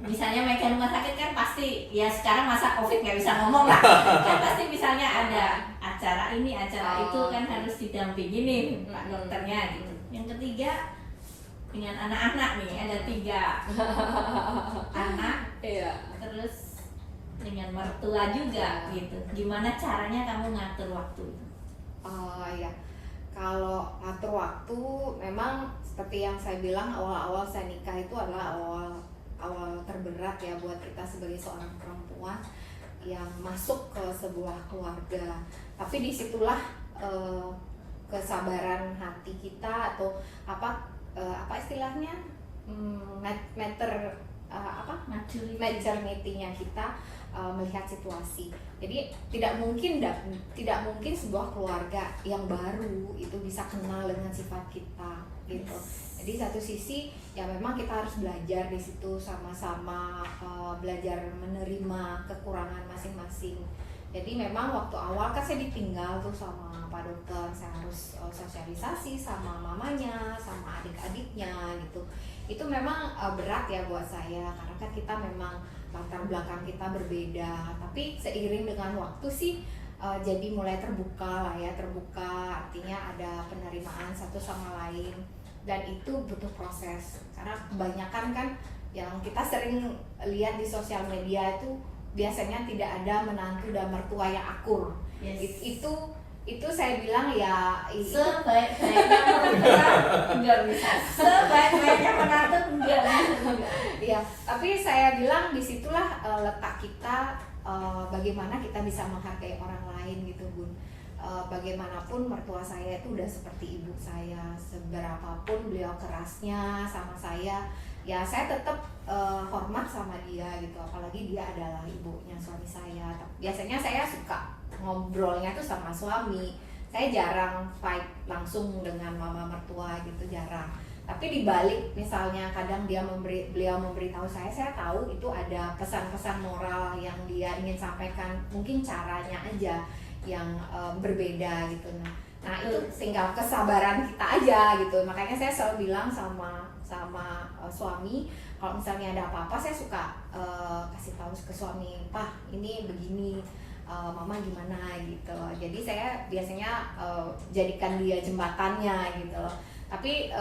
misalnya megang rumah sakit kan pasti ya sekarang masa covid nggak bisa ngomong lah kan pasti misalnya ada acara ini acara itu kan harus didampingi nih pak dokternya gitu. Yang ketiga dengan anak-anak nih ada 3 anak, terus dengan mertua juga gitu. Gimana caranya kamu ngatur waktu itu? Ya, kalau ngatur waktu memang seperti yang saya bilang awal-awal saya nikah itu adalah awal terberat ya buat kita sebagai seorang perempuan yang masuk ke sebuah keluarga. Tapi disitulah kesabaran hati kita atau apa istilahnya maturity-nya kita melihat situasi. Jadi tidak mungkin sebuah keluarga yang baru itu bisa kenal dengan sifat kita gitu. Jadi satu sisi ya memang kita harus belajar di situ sama-sama belajar menerima kekurangan masing-masing. Jadi memang waktu awal kan saya ditinggal tuh sama Pak Dokter, saya harus sosialisasi sama mamanya, sama adik-adiknya gitu. Itu memang berat ya buat saya karena kan kita memang latar belakang kita berbeda. Tapi seiring dengan waktu sih jadi mulai terbuka artinya ada penerimaan satu sama lain dan itu butuh proses karena kebanyakan kan yang kita sering lihat di sosial media itu biasanya tidak ada menantu dan mertua yang akur. Itu saya bilang ya sebaik-baiknya mertua enggak bisa, sebaik-baiknya menantu enggak bisa. Iya, tapi saya bilang disitulah letak kita bagaimana kita bisa menghargai orang lain gitu Bun. Bagaimanapun mertua saya itu udah seperti ibu saya, seberapapun beliau kerasnya sama saya, ya saya tetap hormat sama dia gitu, apalagi dia adalah ibunya suami saya. Biasanya saya suka ngobrolnya tuh sama suami, saya jarang fight langsung dengan mama mertua gitu, jarang. Tapi dibalik misalnya kadang beliau memberitahu saya tahu itu ada pesan-pesan moral yang dia ingin sampaikan, mungkin caranya aja yang berbeda gitu. Nah itu tinggal kesabaran kita aja gitu. Makanya saya selalu bilang sama suami kalau misalnya ada apa-apa saya suka kasih tahu ke suami, Pak ini begini, Mama gimana gitu. Jadi saya biasanya jadikan dia jembatannya gitu. Tapi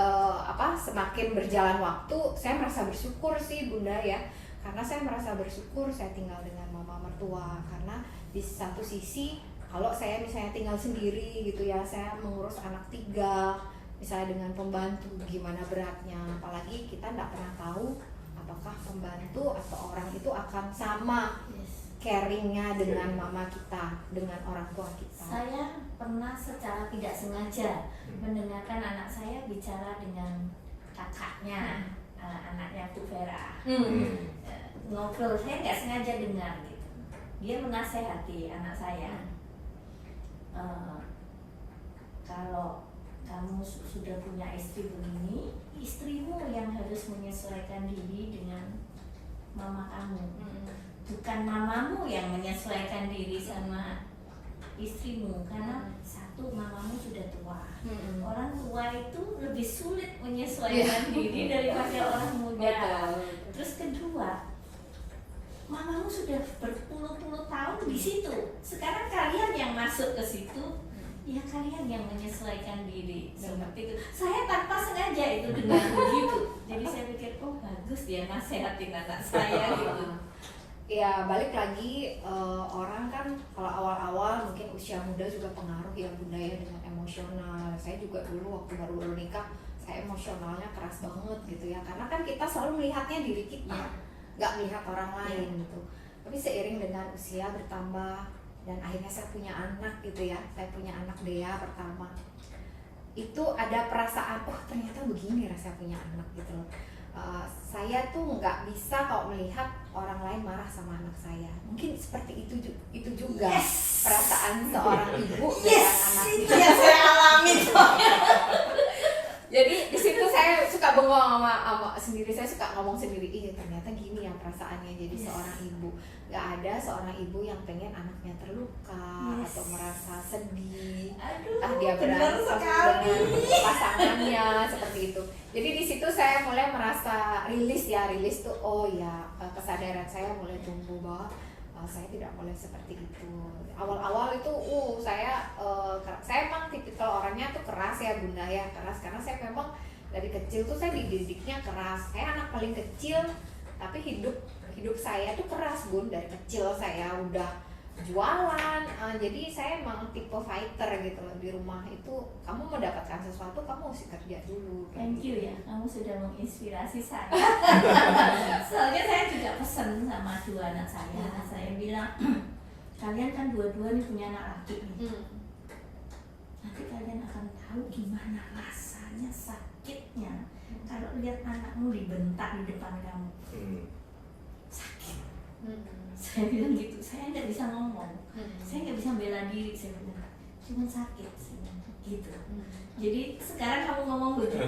semakin berjalan waktu saya merasa bersyukur sih Bunda ya, karena saya merasa bersyukur saya tinggal dengan mama mertua. Karena di satu sisi kalau saya misalnya tinggal sendiri gitu ya, saya mengurus anak 3 misalnya dengan pembantu, gimana beratnya. Apalagi kita nggak pernah tahu apakah pembantu atau orang itu akan sama caringnya dengan mama kita, dengan orang tua kita. Saya pernah secara tidak sengaja mendengarkan anak saya bicara dengan kakaknya anaknya Bu Vera. Hmm. Ngobrol, saya nggak sengaja dengar gitu. Dia menasehati anak saya, kalau kamu sudah punya istri begini, istrimu yang harus menyesuaikan diri dengan mama kamu, bukan mamamu yang menyesuaikan diri sama istrimu, karena satu, mamamu sudah tua. Orang tua itu lebih sulit menyesuaikan diri daripada orang muda. Terus kedua, mamamu sudah berpuluh-puluh tahun di situ. Sekarang kalian yang masuk ke situ, ya kalian yang menyesuaikan diri seperti itu. Saya tanpa sengaja itu dengar begitu. Jadi saya pikir, oh bagus dia nasehatin anak saya gitu. Ya balik lagi, orang kan kalau awal-awal mungkin usia muda juga pengaruh ya Bunda ya, dengan emosional. Saya juga dulu waktu baru nikah, saya emosionalnya keras banget gitu ya, karena kan kita selalu melihatnya diri kita, nggak melihat orang lain gitu. Tapi seiring dengan usia bertambah dan akhirnya saya punya anak gitu ya, saya punya anak Dea pertama, itu ada perasaan, oh ternyata begini rasanya punya anak gitu loh. Saya tuh nggak bisa kalau melihat orang lain marah sama anak saya. Mungkin seperti itu juga perasaan seorang ibu dengan anaknya. Itu yang saya alami. Jadi di situ saya suka bengong sama sendiri, saya suka ngomong sendiri, iya ternyata gini ya perasaannya jadi seorang ibu. Gak ada seorang ibu yang pengen anaknya terluka atau merasa sedih. Dia berantem dengan pasangannya seperti itu. Jadi di situ saya mulai merasa rilis tuh, oh ya kesadaran saya mulai tumbuh bahwa saya tidak boleh seperti itu. Awal-awal itu saya emang tipikal orangnya tuh keras ya Bunda ya, keras karena saya memang dari kecil tuh saya dididiknya keras. Saya anak paling kecil, tapi hidup saya tuh keras Bun. Dari kecil saya udah jualan, jadi saya emang tipe fighter gitu loh. Di rumah itu kamu mendapatkan sesuatu kamu mesti kerja dulu. Thank you ya, kamu sudah menginspirasi saya. Soalnya saya juga pesan sama dua anak saya. Saya bilang, kalian kan dua-dua nih punya anak laki nih. Nanti kalian akan tahu gimana rasanya sakitnya kalau lihat anakmu dibentak di depan kamu. Sakit. Saya bilang gitu, saya nggak bisa ngomong, saya nggak bisa bela diri, saya bilang cuma sakit gitu. Jadi sekarang kamu ngomong begitu,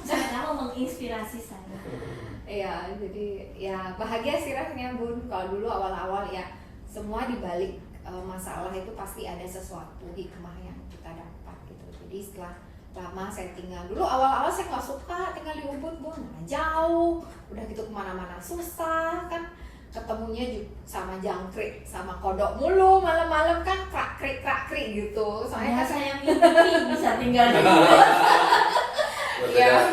kamu menginspirasi saya. Iya, jadi ya bahagia sih rasanya Bun. Kalau dulu awal-awal ya semua dibalik masalah itu pasti ada sesuatu hikmah yang kita dapat gitu. Jadi setelah lama saya tinggal, dulu awal-awal saya nggak suka tinggal di Ubud Bun, jauh, udah gitu kemana-mana susah kan. Ketemunya sama jangkrik sama kodok mulu, malam-malam kan krak krik gitu. Soalnya kan saya mimpi bisa tinggal di Ubud.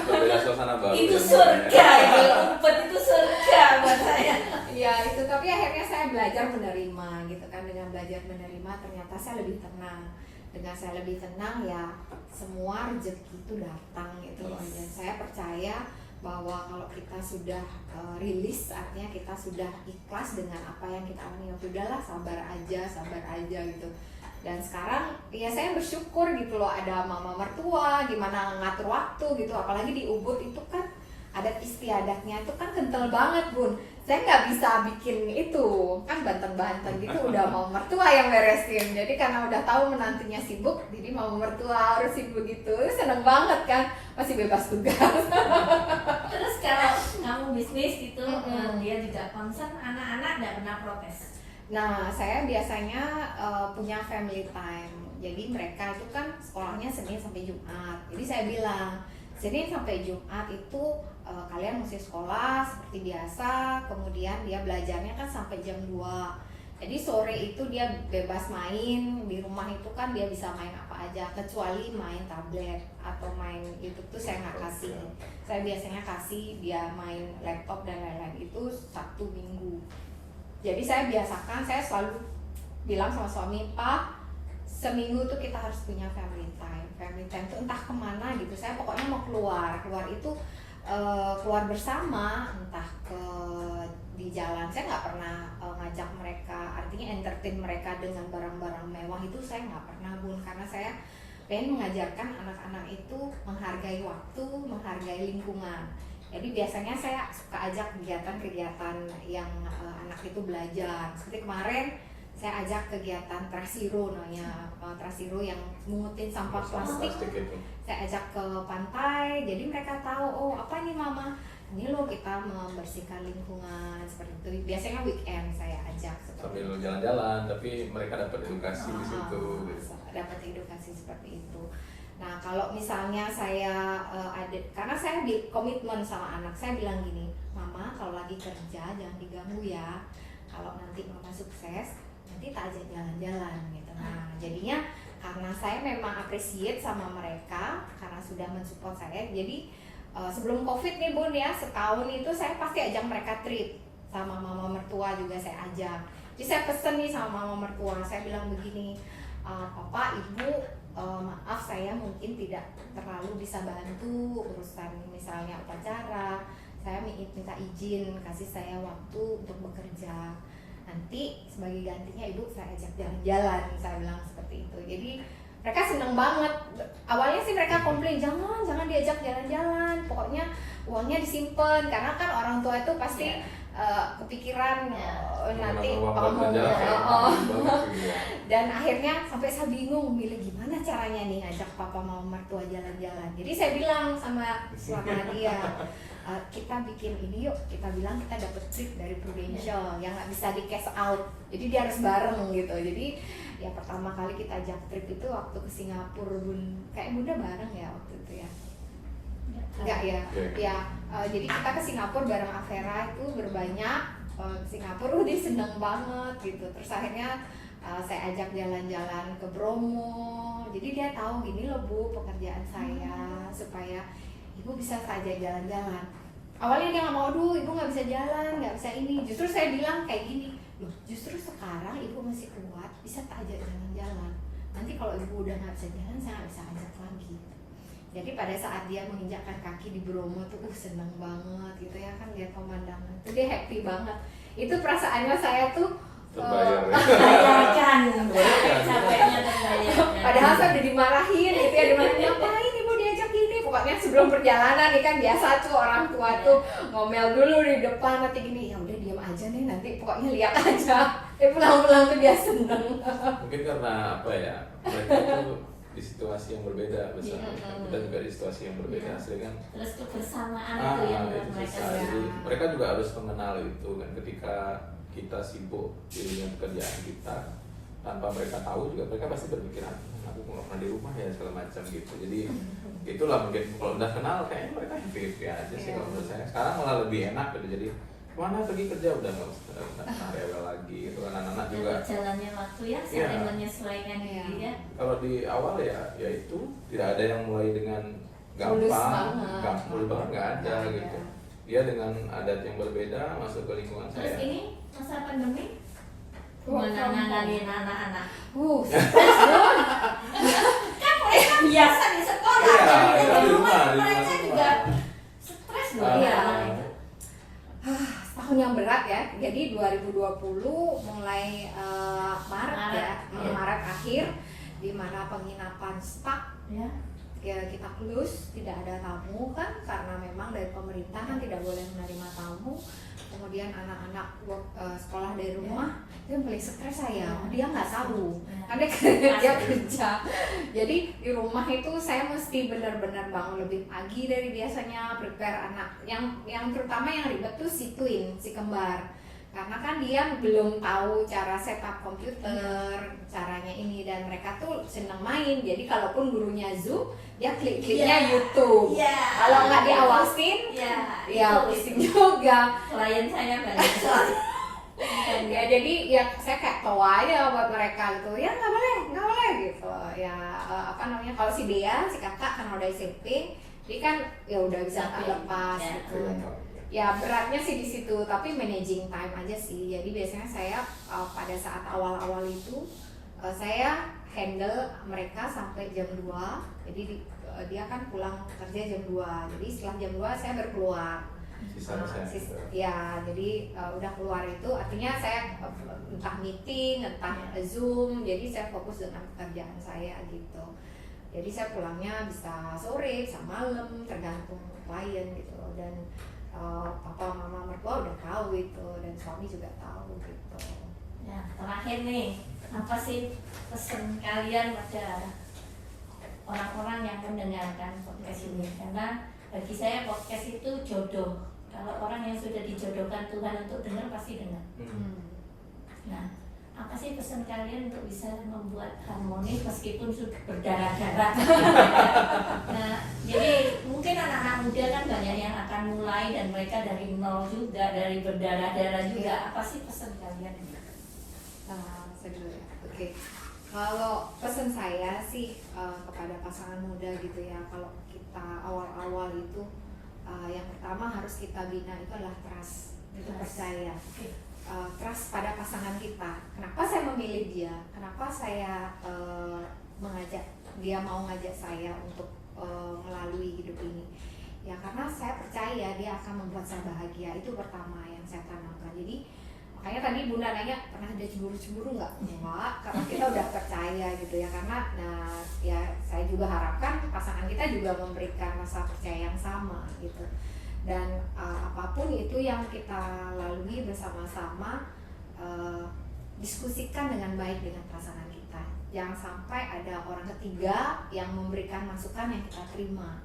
Berbeda suasana baru. Itu surga itu, Ubud itu surga buat saya. Ya itu, tapi akhirnya saya belajar menerima gitu kan. Dengan belajar menerima ternyata saya lebih tenang. Dengan saya lebih tenang ya semua rezeki itu datang gitu loh. Dan saya percaya bahwa kalau kita sudah rilis, artinya kita sudah ikhlas dengan apa yang kita alami, ya udahlah sabar aja gitu. Dan sekarang ya saya bersyukur gitu loh, ada mama mertua gimana ngatur waktu gitu, apalagi di Ubud itu kan adat istiadatnya itu kan kental banget Bun. Saya nggak bisa bikin itu kan Banten gitu, udah mau mertua yang beresin. Jadi karena udah tahu menantunya sibuk, jadi mau mertua harus sibuk gitu. Seneng banget kan, masih bebas tugas. Terus kalau kamu bisnis gitu, dia juga concern, anak-anak nggak pernah protes. Nah, saya biasanya punya family time. Jadi mereka itu kan sekolahnya Senin sampai Jumat. Jadi saya bilang, Senin sampai Jumat itu kalian mesti sekolah seperti biasa, kemudian dia belajarnya kan sampai jam 2. Jadi sore itu dia bebas main, di rumah itu kan dia bisa main apa aja, kecuali main tablet atau main YouTube tuh saya nggak kasih. Saya biasanya kasih dia main laptop dan lain-lain itu Sabtu Minggu. Jadi saya biasakan, saya selalu bilang sama suami, Pak, seminggu tuh kita harus punya family time. Family time tuh entah kemana gitu, saya pokoknya mau keluar itu keluar bersama, entah di jalan. Saya nggak pernah ngajak mereka, artinya entertain mereka dengan barang-barang mewah itu saya nggak pernah Bun, karena saya pengen mengajarkan anak-anak itu menghargai waktu, menghargai lingkungan. Jadi biasanya saya suka ajak kegiatan-kegiatan yang anak itu belajar. Seperti kemarin saya ajak kegiatan Trasiro namanya, Trasiro yang mungutin sampah plastik. itu. Saya ajak ke pantai, jadi mereka tahu, oh apa nih mama, ini loh kita membersihkan lingkungan seperti itu. Biasanya weekend saya ajak seperti Sambil jalan-jalan, tapi mereka dapat edukasi di situ. Gitu. dapat edukasi seperti itu. Nah kalau misalnya saya ada, karena saya di komitmen sama anak, saya bilang gini, mama kalau lagi kerja jangan diganggu ya. Kalau nanti mama sukses, nanti tak ajak jalan-jalan gitu. Nah jadinya karena saya memang appreciate sama mereka, karena sudah mensupport saya, jadi sebelum COVID nih Bun ya, setahun itu saya pasti ajak mereka trip. Sama mama mertua juga saya ajak. Jadi saya pesen nih sama mama mertua, saya bilang begini, Papa, Ibu, maaf saya mungkin tidak terlalu bisa bantu urusan misalnya upacara, saya minta izin, kasih saya waktu untuk bekerja. Nanti sebagai gantinya Ibu saya ajak jalan-jalan, saya bilang seperti itu. Jadi mereka seneng banget. Awalnya sih mereka komplain, jangan diajak jalan-jalan, pokoknya uangnya disimpan, karena kan orang tua itu pasti kepikiran nanti dan akhirnya sampai saya bingung milih gimana caranya nih ajak papa mama mertua jalan-jalan. Jadi saya bilang sama dia, kita bikin ini yuk, kita bilang kita dapat trip dari Prudential yang nggak bisa di cash out, jadi dia harus bareng gitu. Jadi ya pertama kali kita ajak trip itu waktu ke Singapura, kayak Bunda bareng ya waktu itu ya. Enggak ya, ya jadi kita ke Singapura bareng Avera itu berbanyak, Singapura dia seneng banget gitu. Terus akhirnya saya ajak jalan-jalan ke Bromo, jadi dia tahu gini loh Bu pekerjaan saya, supaya Ibu bisa saja jalan-jalan. Awalnya dia nggak mau, Ibu nggak bisa jalan, nggak bisa ini. Justru saya bilang kayak gini, loh justru sekarang Ibu masih kuat, bisa tak ajak jalan-jalan. Nanti kalau Ibu udah nggak bisa jalan, saya nggak bisa ajak lagi. Jadi pada saat dia menginjakkan kaki di Bromo tuh seneng banget gitu ya kan, lihat pemandangan itu dia happy banget. Itu perasaannya saya tuh terbayar terbayarkan, capeknya terbayarkan. Padahal saya udah dimarahin gitu ya, dimarahin ngapain Ibu diajak gini. Pokoknya sebelum perjalanan nih kan biasa tuh orang tua tuh ngomel dulu di depan, nanti gini ya udah diam aja nih, nanti pokoknya lihat aja. Pulang-pulang tuh dia seneng. Mungkin karena apa ya, mereka tuh di situasi yang berbeda bersama kita juga di situasi yang berbeda asli kan. Terus kebersamaan itu yang buat mereka Jadi mereka juga harus mengenal itu kan, ketika kita sibuk dengan pekerjaan kita tanpa mereka tahu juga mereka pasti berpikiran aku nggak pernah di rumah ya segala macam gitu. Jadi itulah mungkin kalau udah kenal kayaknya mereka happy aja sih kalau menurut saya. Sekarang malah lebih enak gitu, jadi kemana pergi kerja udah nggak usah rewel lagi gitu. Anak-anak juga jalannya waktu ya saling menyesuaikan diri ya. Kalau di awal ya itu tidak ada yang mulai dengan gampang, mulai banget nggak ada gitu. Dia dengan adat yang berbeda masuk ke lingkungan Terus saya. ini masa pandemi gimana nanganin anak-anak? Stres dong. Kan mereka biasa di sekolah, Iya, di rumah di mereka rumah juga stres loh ya anak itu. Tahun yang berat ya, jadi 2020 mulai Maret akhir, di mana penginapan stuck ya, kita close, tidak ada tamu kan, karena memang dari pemerintah kan tidak boleh menerima tamu. Kemudian anak-anak sekolah dari rumah, itu yang paling stres saya, dia nggak tahu, karena dia kerja. Jadi di rumah itu saya mesti benar-benar bangun lebih pagi dari biasanya, prepare anak. Yang terutama yang ribet tuh si twin, si kembar. Karena kan dia belum tahu cara setup komputer, caranya ini, dan mereka tuh seneng main. Jadi kalaupun gurunya Zoom, dia klik-kliknya YouTube. Kalau nggak diawasin, ya pusing juga. Klien saya banyak soalnya. Ya jadi ya saya kayak tawa aja buat mereka gitu. Ya nggak boleh gitu. Ya kalau si Dea, si kakak kan udah SMP, dia kan ya udah bisa lepas gitu. Ya beratnya sih di situ, tapi managing time aja sih. Jadi biasanya saya pada saat awal-awal itu saya handle mereka sampai jam 2. Jadi dia kan pulang kerja jam 2. Jadi setelah jam 2 saya baru keluar. Ya, jadi udah keluar itu artinya saya entah meeting, entah Zoom. Jadi saya fokus dengan pekerjaan saya gitu. Jadi saya pulangnya bisa sore, bisa malam, tergantung klien. klien gitu, dan papa mama mertua udah tahu itu, dan suami juga tahu gitu. Ya, terakhir nih, apa sih pesan kalian pada orang-orang yang mendengarkan podcast ini? Karena bagi saya podcast itu jodoh. Kalau orang yang sudah dijodohkan Tuhan untuk dengar pasti dengar. Nah, apa sih pesan kalian untuk bisa membuat harmonis meskipun sudah berdarah-darah? Nah, jadi mungkin anak-anak muda kan banyak yang akan mulai dan mereka dari nol juga, dari berdarah-darah juga. Apa sih pesan kalian? Saya dulu ya. Oke. Kalau pesan saya sih kepada pasangan muda gitu ya, kalau kita awal-awal itu yang pertama harus kita bina itu adalah trust, itu percaya. Trust pada pasangan kita. Kenapa saya memilih dia? Kenapa saya mengajak dia, mau ngajak saya untuk melalui hidup ini? Ya karena saya percaya dia akan membuat saya bahagia. Itu pertama yang saya tanamkan. Jadi makanya tadi Bunda nanya pernah ada cemburu-cemburu nggak? Enggak, karena kita udah percaya gitu ya. Karena ya saya juga harapkan pasangan kita juga memberikan rasa percaya yang sama gitu. Dan apapun itu yang kita lalui bersama-sama, diskusikan dengan baik dengan pasangan kita. Jangan sampai ada orang ketiga yang memberikan masukan yang kita terima.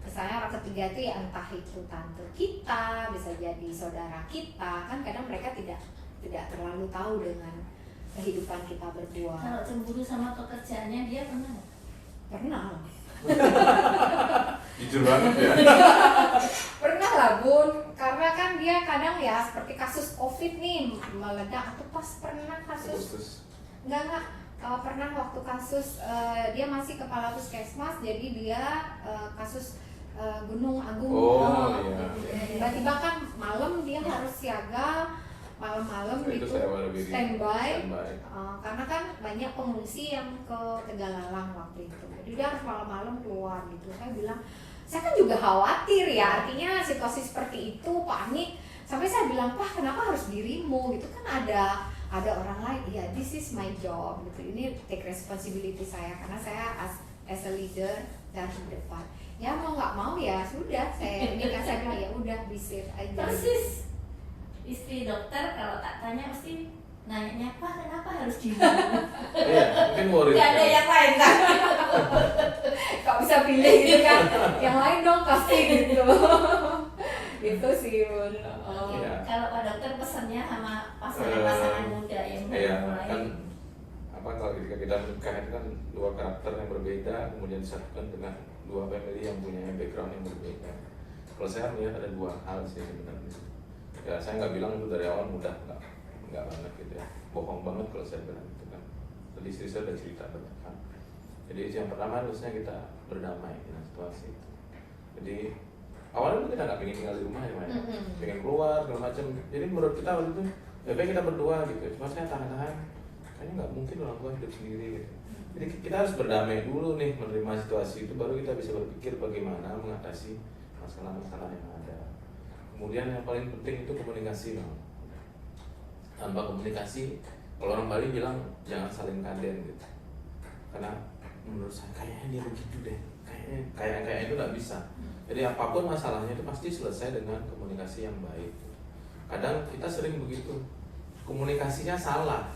Misalnya orang ketiga itu ya entah itu tante kita, bisa jadi saudara kita, kan kadang mereka tidak terlalu tahu dengan kehidupan kita berdua. Kalau cemburu sama pekerjaannya dia pernah nggak? Pernah. Jujur banget ya. Pernah lah Bun, karena kan dia kadang ya seperti kasus COVID nih meledak, atau pas pernah kasus enggak pernah waktu kasus dia masih kepala puskesmas, jadi dia kasus Gunung Agung. Iya. Tiba-tiba kan malam dia harus siaga, malam-malam itu gitu standby. Karena kan banyak pengungsi yang ke Tegalalang waktu itu, jadi dia harus malam-malam keluar gitu. Saya bilang, saya kan juga khawatir ya, artinya situasi seperti itu panik, sampai saya bilang, Pak kenapa harus dirimu gitu, kan ada orang lain. Ya this is my job gitu, ini take responsibility saya, karena saya as a leader dari depan. Ya mau nggak mau ya sudah, saya ini kan saya bilang ya udah bisa aja. Persis. Istri dokter kalau tak tanya pasti nanyanya, Pak kenapa harus dirimu? Iya, mungkin worry. Gak ada yang lain kan? Kok bisa pilih gitu kan? Yang lain dong pasti gitu. Itu sih Bun. Iya. Kalau Pak Dokter pesannya sama pasangan muda yang Iya, mulai. kan kalau ketika kita menikah itu kan dua karakter yang berbeda, kemudian disatukan dengan dua family yang punya background yang berbeda. Kalau saya melihat ada dua hal sih sebenarnya. Ya saya nggak bilang itu dari awal mudah, nggak banget gitu ya, bohong banget kalau saya bilang itu kan. Tadi istri saya udah cerita banyak kan. Jadi yang pertama harusnya kita berdamai dengan situasi itu. Jadi awalnya kita nggak pengen tinggal di rumah ya, pengen keluar segala macam. Jadi menurut kita waktu itu ya baik kita berdua gitu. Cuma saya tahan-tahan, kayaknya nggak mungkin orang tua hidup sendiri gitu. Jadi kita harus berdamai dulu nih, menerima situasi itu, baru kita bisa berpikir bagaimana mengatasi masalah-masalah yang ada. Kemudian yang paling penting itu komunikasi, bang. Tanpa komunikasi, kalau orang Bali bilang jangan saling kaden gitu. Karena menurut saya kayaknya dia begitu deh, kayaknya itu nggak bisa. Jadi apapun masalahnya itu pasti selesai dengan komunikasi yang baik. Kadang kita sering begitu, komunikasinya salah,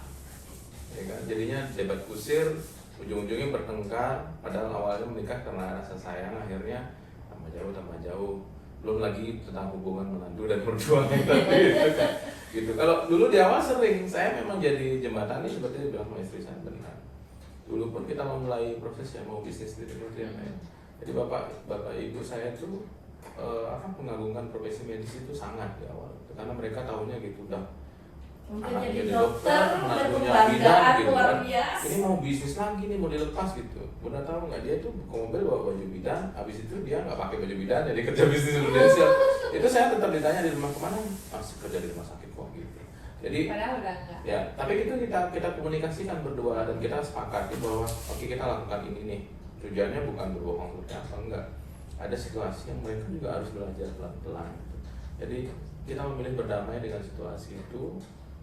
ya kan? Jadinya debat kusir, ujung-ujungnya bertengkar. Padahal awalnya menikah karena rasa sayang, akhirnya tambah jauh. Belum lagi tentang hubungan menantu dan mertua yang tadi itu kan. Gitu. Kalau dulu di awal sering, saya memang jadi jembatan ini seperti dibilang sama istri saya, benar. Dulu pun kita mau mulai proses ya, mau bisnis gitu ya. Jadi bapak ibu saya tuh mengagungkan profesi medis itu sangat di awal. Karena mereka tahunya gitu, udah Mungkin anaknya jadi jadi dokter, menantunya kebanggaan bidan gitu luar kan. biasa. Ini mau bisnis lagi nih, mau dilepas gitu. Bunda tahu nggak, dia tuh ke mobil bawa baju bidan, habis itu dia nggak pakai baju bidan, jadi kerja bisnis prudensial. Itu saya tetap ditanya di rumah, kemana? Masih kerja di rumah sakit kok gitu. Jadi Padahal udah enggak. ya, tapi itu kita komunikasikan berdua dan kita sepakati bahwa oke, kita lakukan ini nih. Tujuannya bukan berbohong seperti apa, enggak. Ada situasi yang mereka juga harus belajar pelan-pelan gitu. Jadi kita memilih berdamai dengan situasi itu,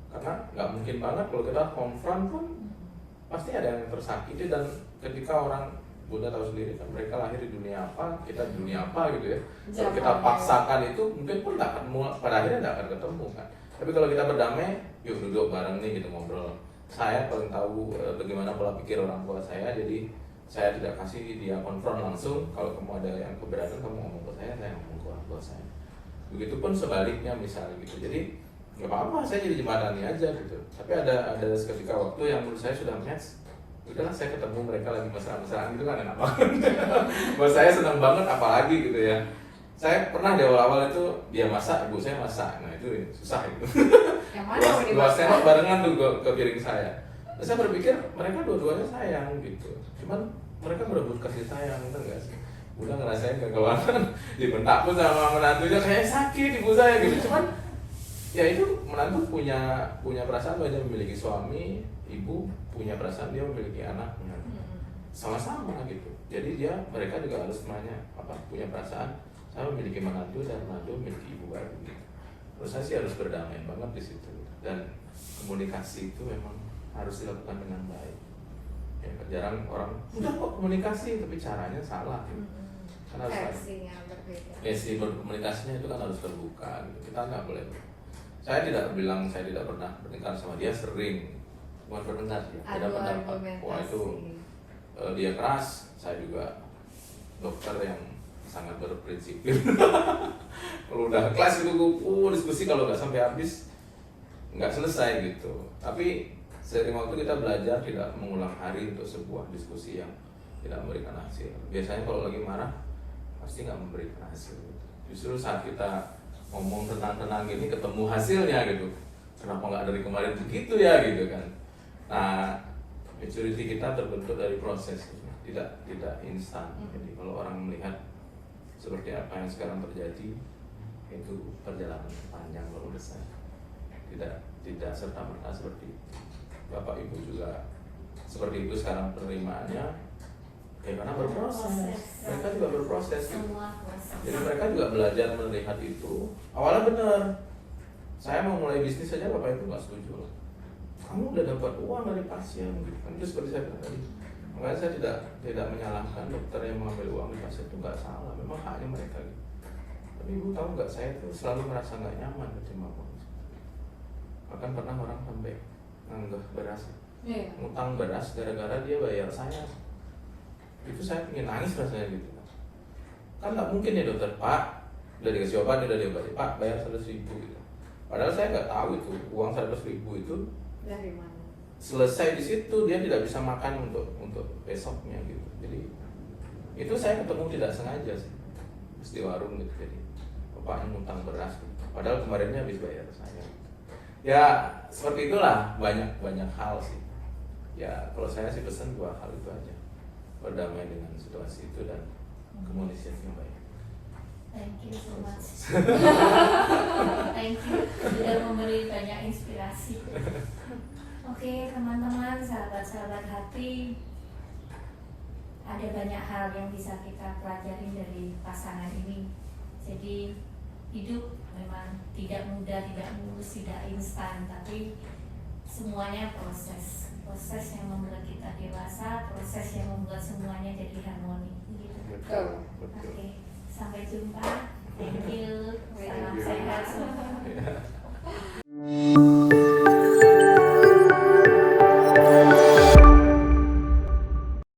karena nggak mungkin banget kalau kita konfront pun pasti ada yang tersakiti. Dan ketika orang Bunda tahu sendiri kan, mereka lahir di dunia apa, kita di dunia apa gitu ya. Kalau Zaman kita ya. paksakan itu mungkin pun nggak ketemu, pada akhirnya nggak akan ketemu kan. Tapi kalau kita berdamai, yuk duduk bareng nih gitu ngobrol. Saya paling tahu bagaimana pola pikir orang tua saya, jadi saya tidak kasih dia konfront langsung. Kalau kamu ada yang keberatan, kamu ngomong ke saya ngomong ke orang tua saya. Begitupun sebaliknya misalnya gitu. Jadi nggak apa-apa, saya jadi jembatani aja gitu. Tapi ada ketika waktu yang menurut saya sudah match, udahlah saya ketemu mereka lagi mesra-mesraan gitu kan enak banget. Buat saya senang banget, apalagi gitu ya. Saya pernah di awal-awal itu dia masak, ibu saya masak. Nah itu susah itu. Yang mana mau Dua dimasak? sendok barengan tuh ke piring saya. Terus saya berpikir mereka dua-duanya sayang gitu. Cuman mereka berebut kasih sayang, bener gak sih? Udah ngerasain gak kalau dibentak pun sama menantunya kayak sakit ibu saya gitu. Cuman ya itu menantu punya perasaan bahwa dia memiliki suami, ibu punya perasaan dia memiliki anaknya, sama-sama gitu. Jadi mereka juga harus punya perasaan saya memiliki menantu dan menantu memiliki ibu baru gitu. Terus saya sih harus berdamai banget di situ, dan komunikasi itu memang harus dilakukan dengan baik. Ya, jarang orang udah kok komunikasi tapi caranya salah gitu. Karena harus Versinya berbeda. berkomunikasinya itu kan harus terbuka gitu. Kita nggak boleh. Saya tidak bilang saya tidak pernah bertengkar sama dia, sering. Bukan bertengkar ya, Adu tidak pendapat. argumentasi. Wah itu dia keras, saya juga dokter yang sangat berprinsip. Kalau udah kelas itu diskusi kalau nggak sampai habis nggak selesai gitu. Tapi seiring waktu kita belajar tidak mengulang hari untuk sebuah diskusi yang tidak memberikan hasil. Biasanya kalau lagi marah pasti nggak memberikan hasil. Justru saat kita ngomong tenang-tenang gini ketemu hasilnya gitu. Kenapa nggak dari kemarin begitu ya gitu kan? Nah, maturity kita terbentuk dari proses, tidak instan. Jadi kalau orang melihat seperti apa yang sekarang terjadi, itu perjalanan panjang menurut saya. Tidak serta-merta seperti itu. Bapak Ibu juga seperti itu sekarang penerimaannya. Karena berproses, mereka juga berproses gitu. Semua proses. Jadi mereka juga belajar melihat itu. Awalnya benar, saya mau mulai bisnis saja bapak itu nggak setuju. Kamu udah dapat uang dari pasien, gitu kan? Itu seperti saya bilang tadi. Makanya saya tidak menyalahkan dokter yang mengambil uang dari pasien itu nggak salah, memang haknya mereka. Gitu. Tapi ibu tahu nggak, saya itu selalu merasa nggak nyaman keterima uang. Bahkan pernah orang sampai nganggah beras, ngutang beras gara-gara dia bayar saya. Itu saya ingin nangis rasanya gitu kan nggak mungkin ya dokter, Pak udah dikasih obat, udah diobati, Pak bayar 100.000 gitu. Padahal saya nggak tahu itu uang 100.000 itu Dari mana? selesai di situ, dia tidak bisa makan untuk besoknya gitu. Jadi itu saya ketemu tidak sengaja sih, terus di warung gitu. Jadi bapaknya ngutang beras gitu. Padahal kemarinnya habis bayar saya. Ya seperti itulah, banyak hal sih. Ya kalau saya sih pesan 2 hal itu aja, berdamai dengan situasi itu dan komunikasi yang baik. Thank you so much. Thank you sudah memberi banyak inspirasi. Oke teman-teman, sahabat-sahabat hati, ada banyak hal yang bisa kita pelajari dari pasangan ini. Jadi hidup memang tidak mudah, tidak mulus, tidak instan, tapi semuanya proses yang membuat kita dewasa, proses yang membuat semuanya jadi harmoni. Gitu. Betul. Oke, sampai jumpa. Thank you. Salam sehat semua.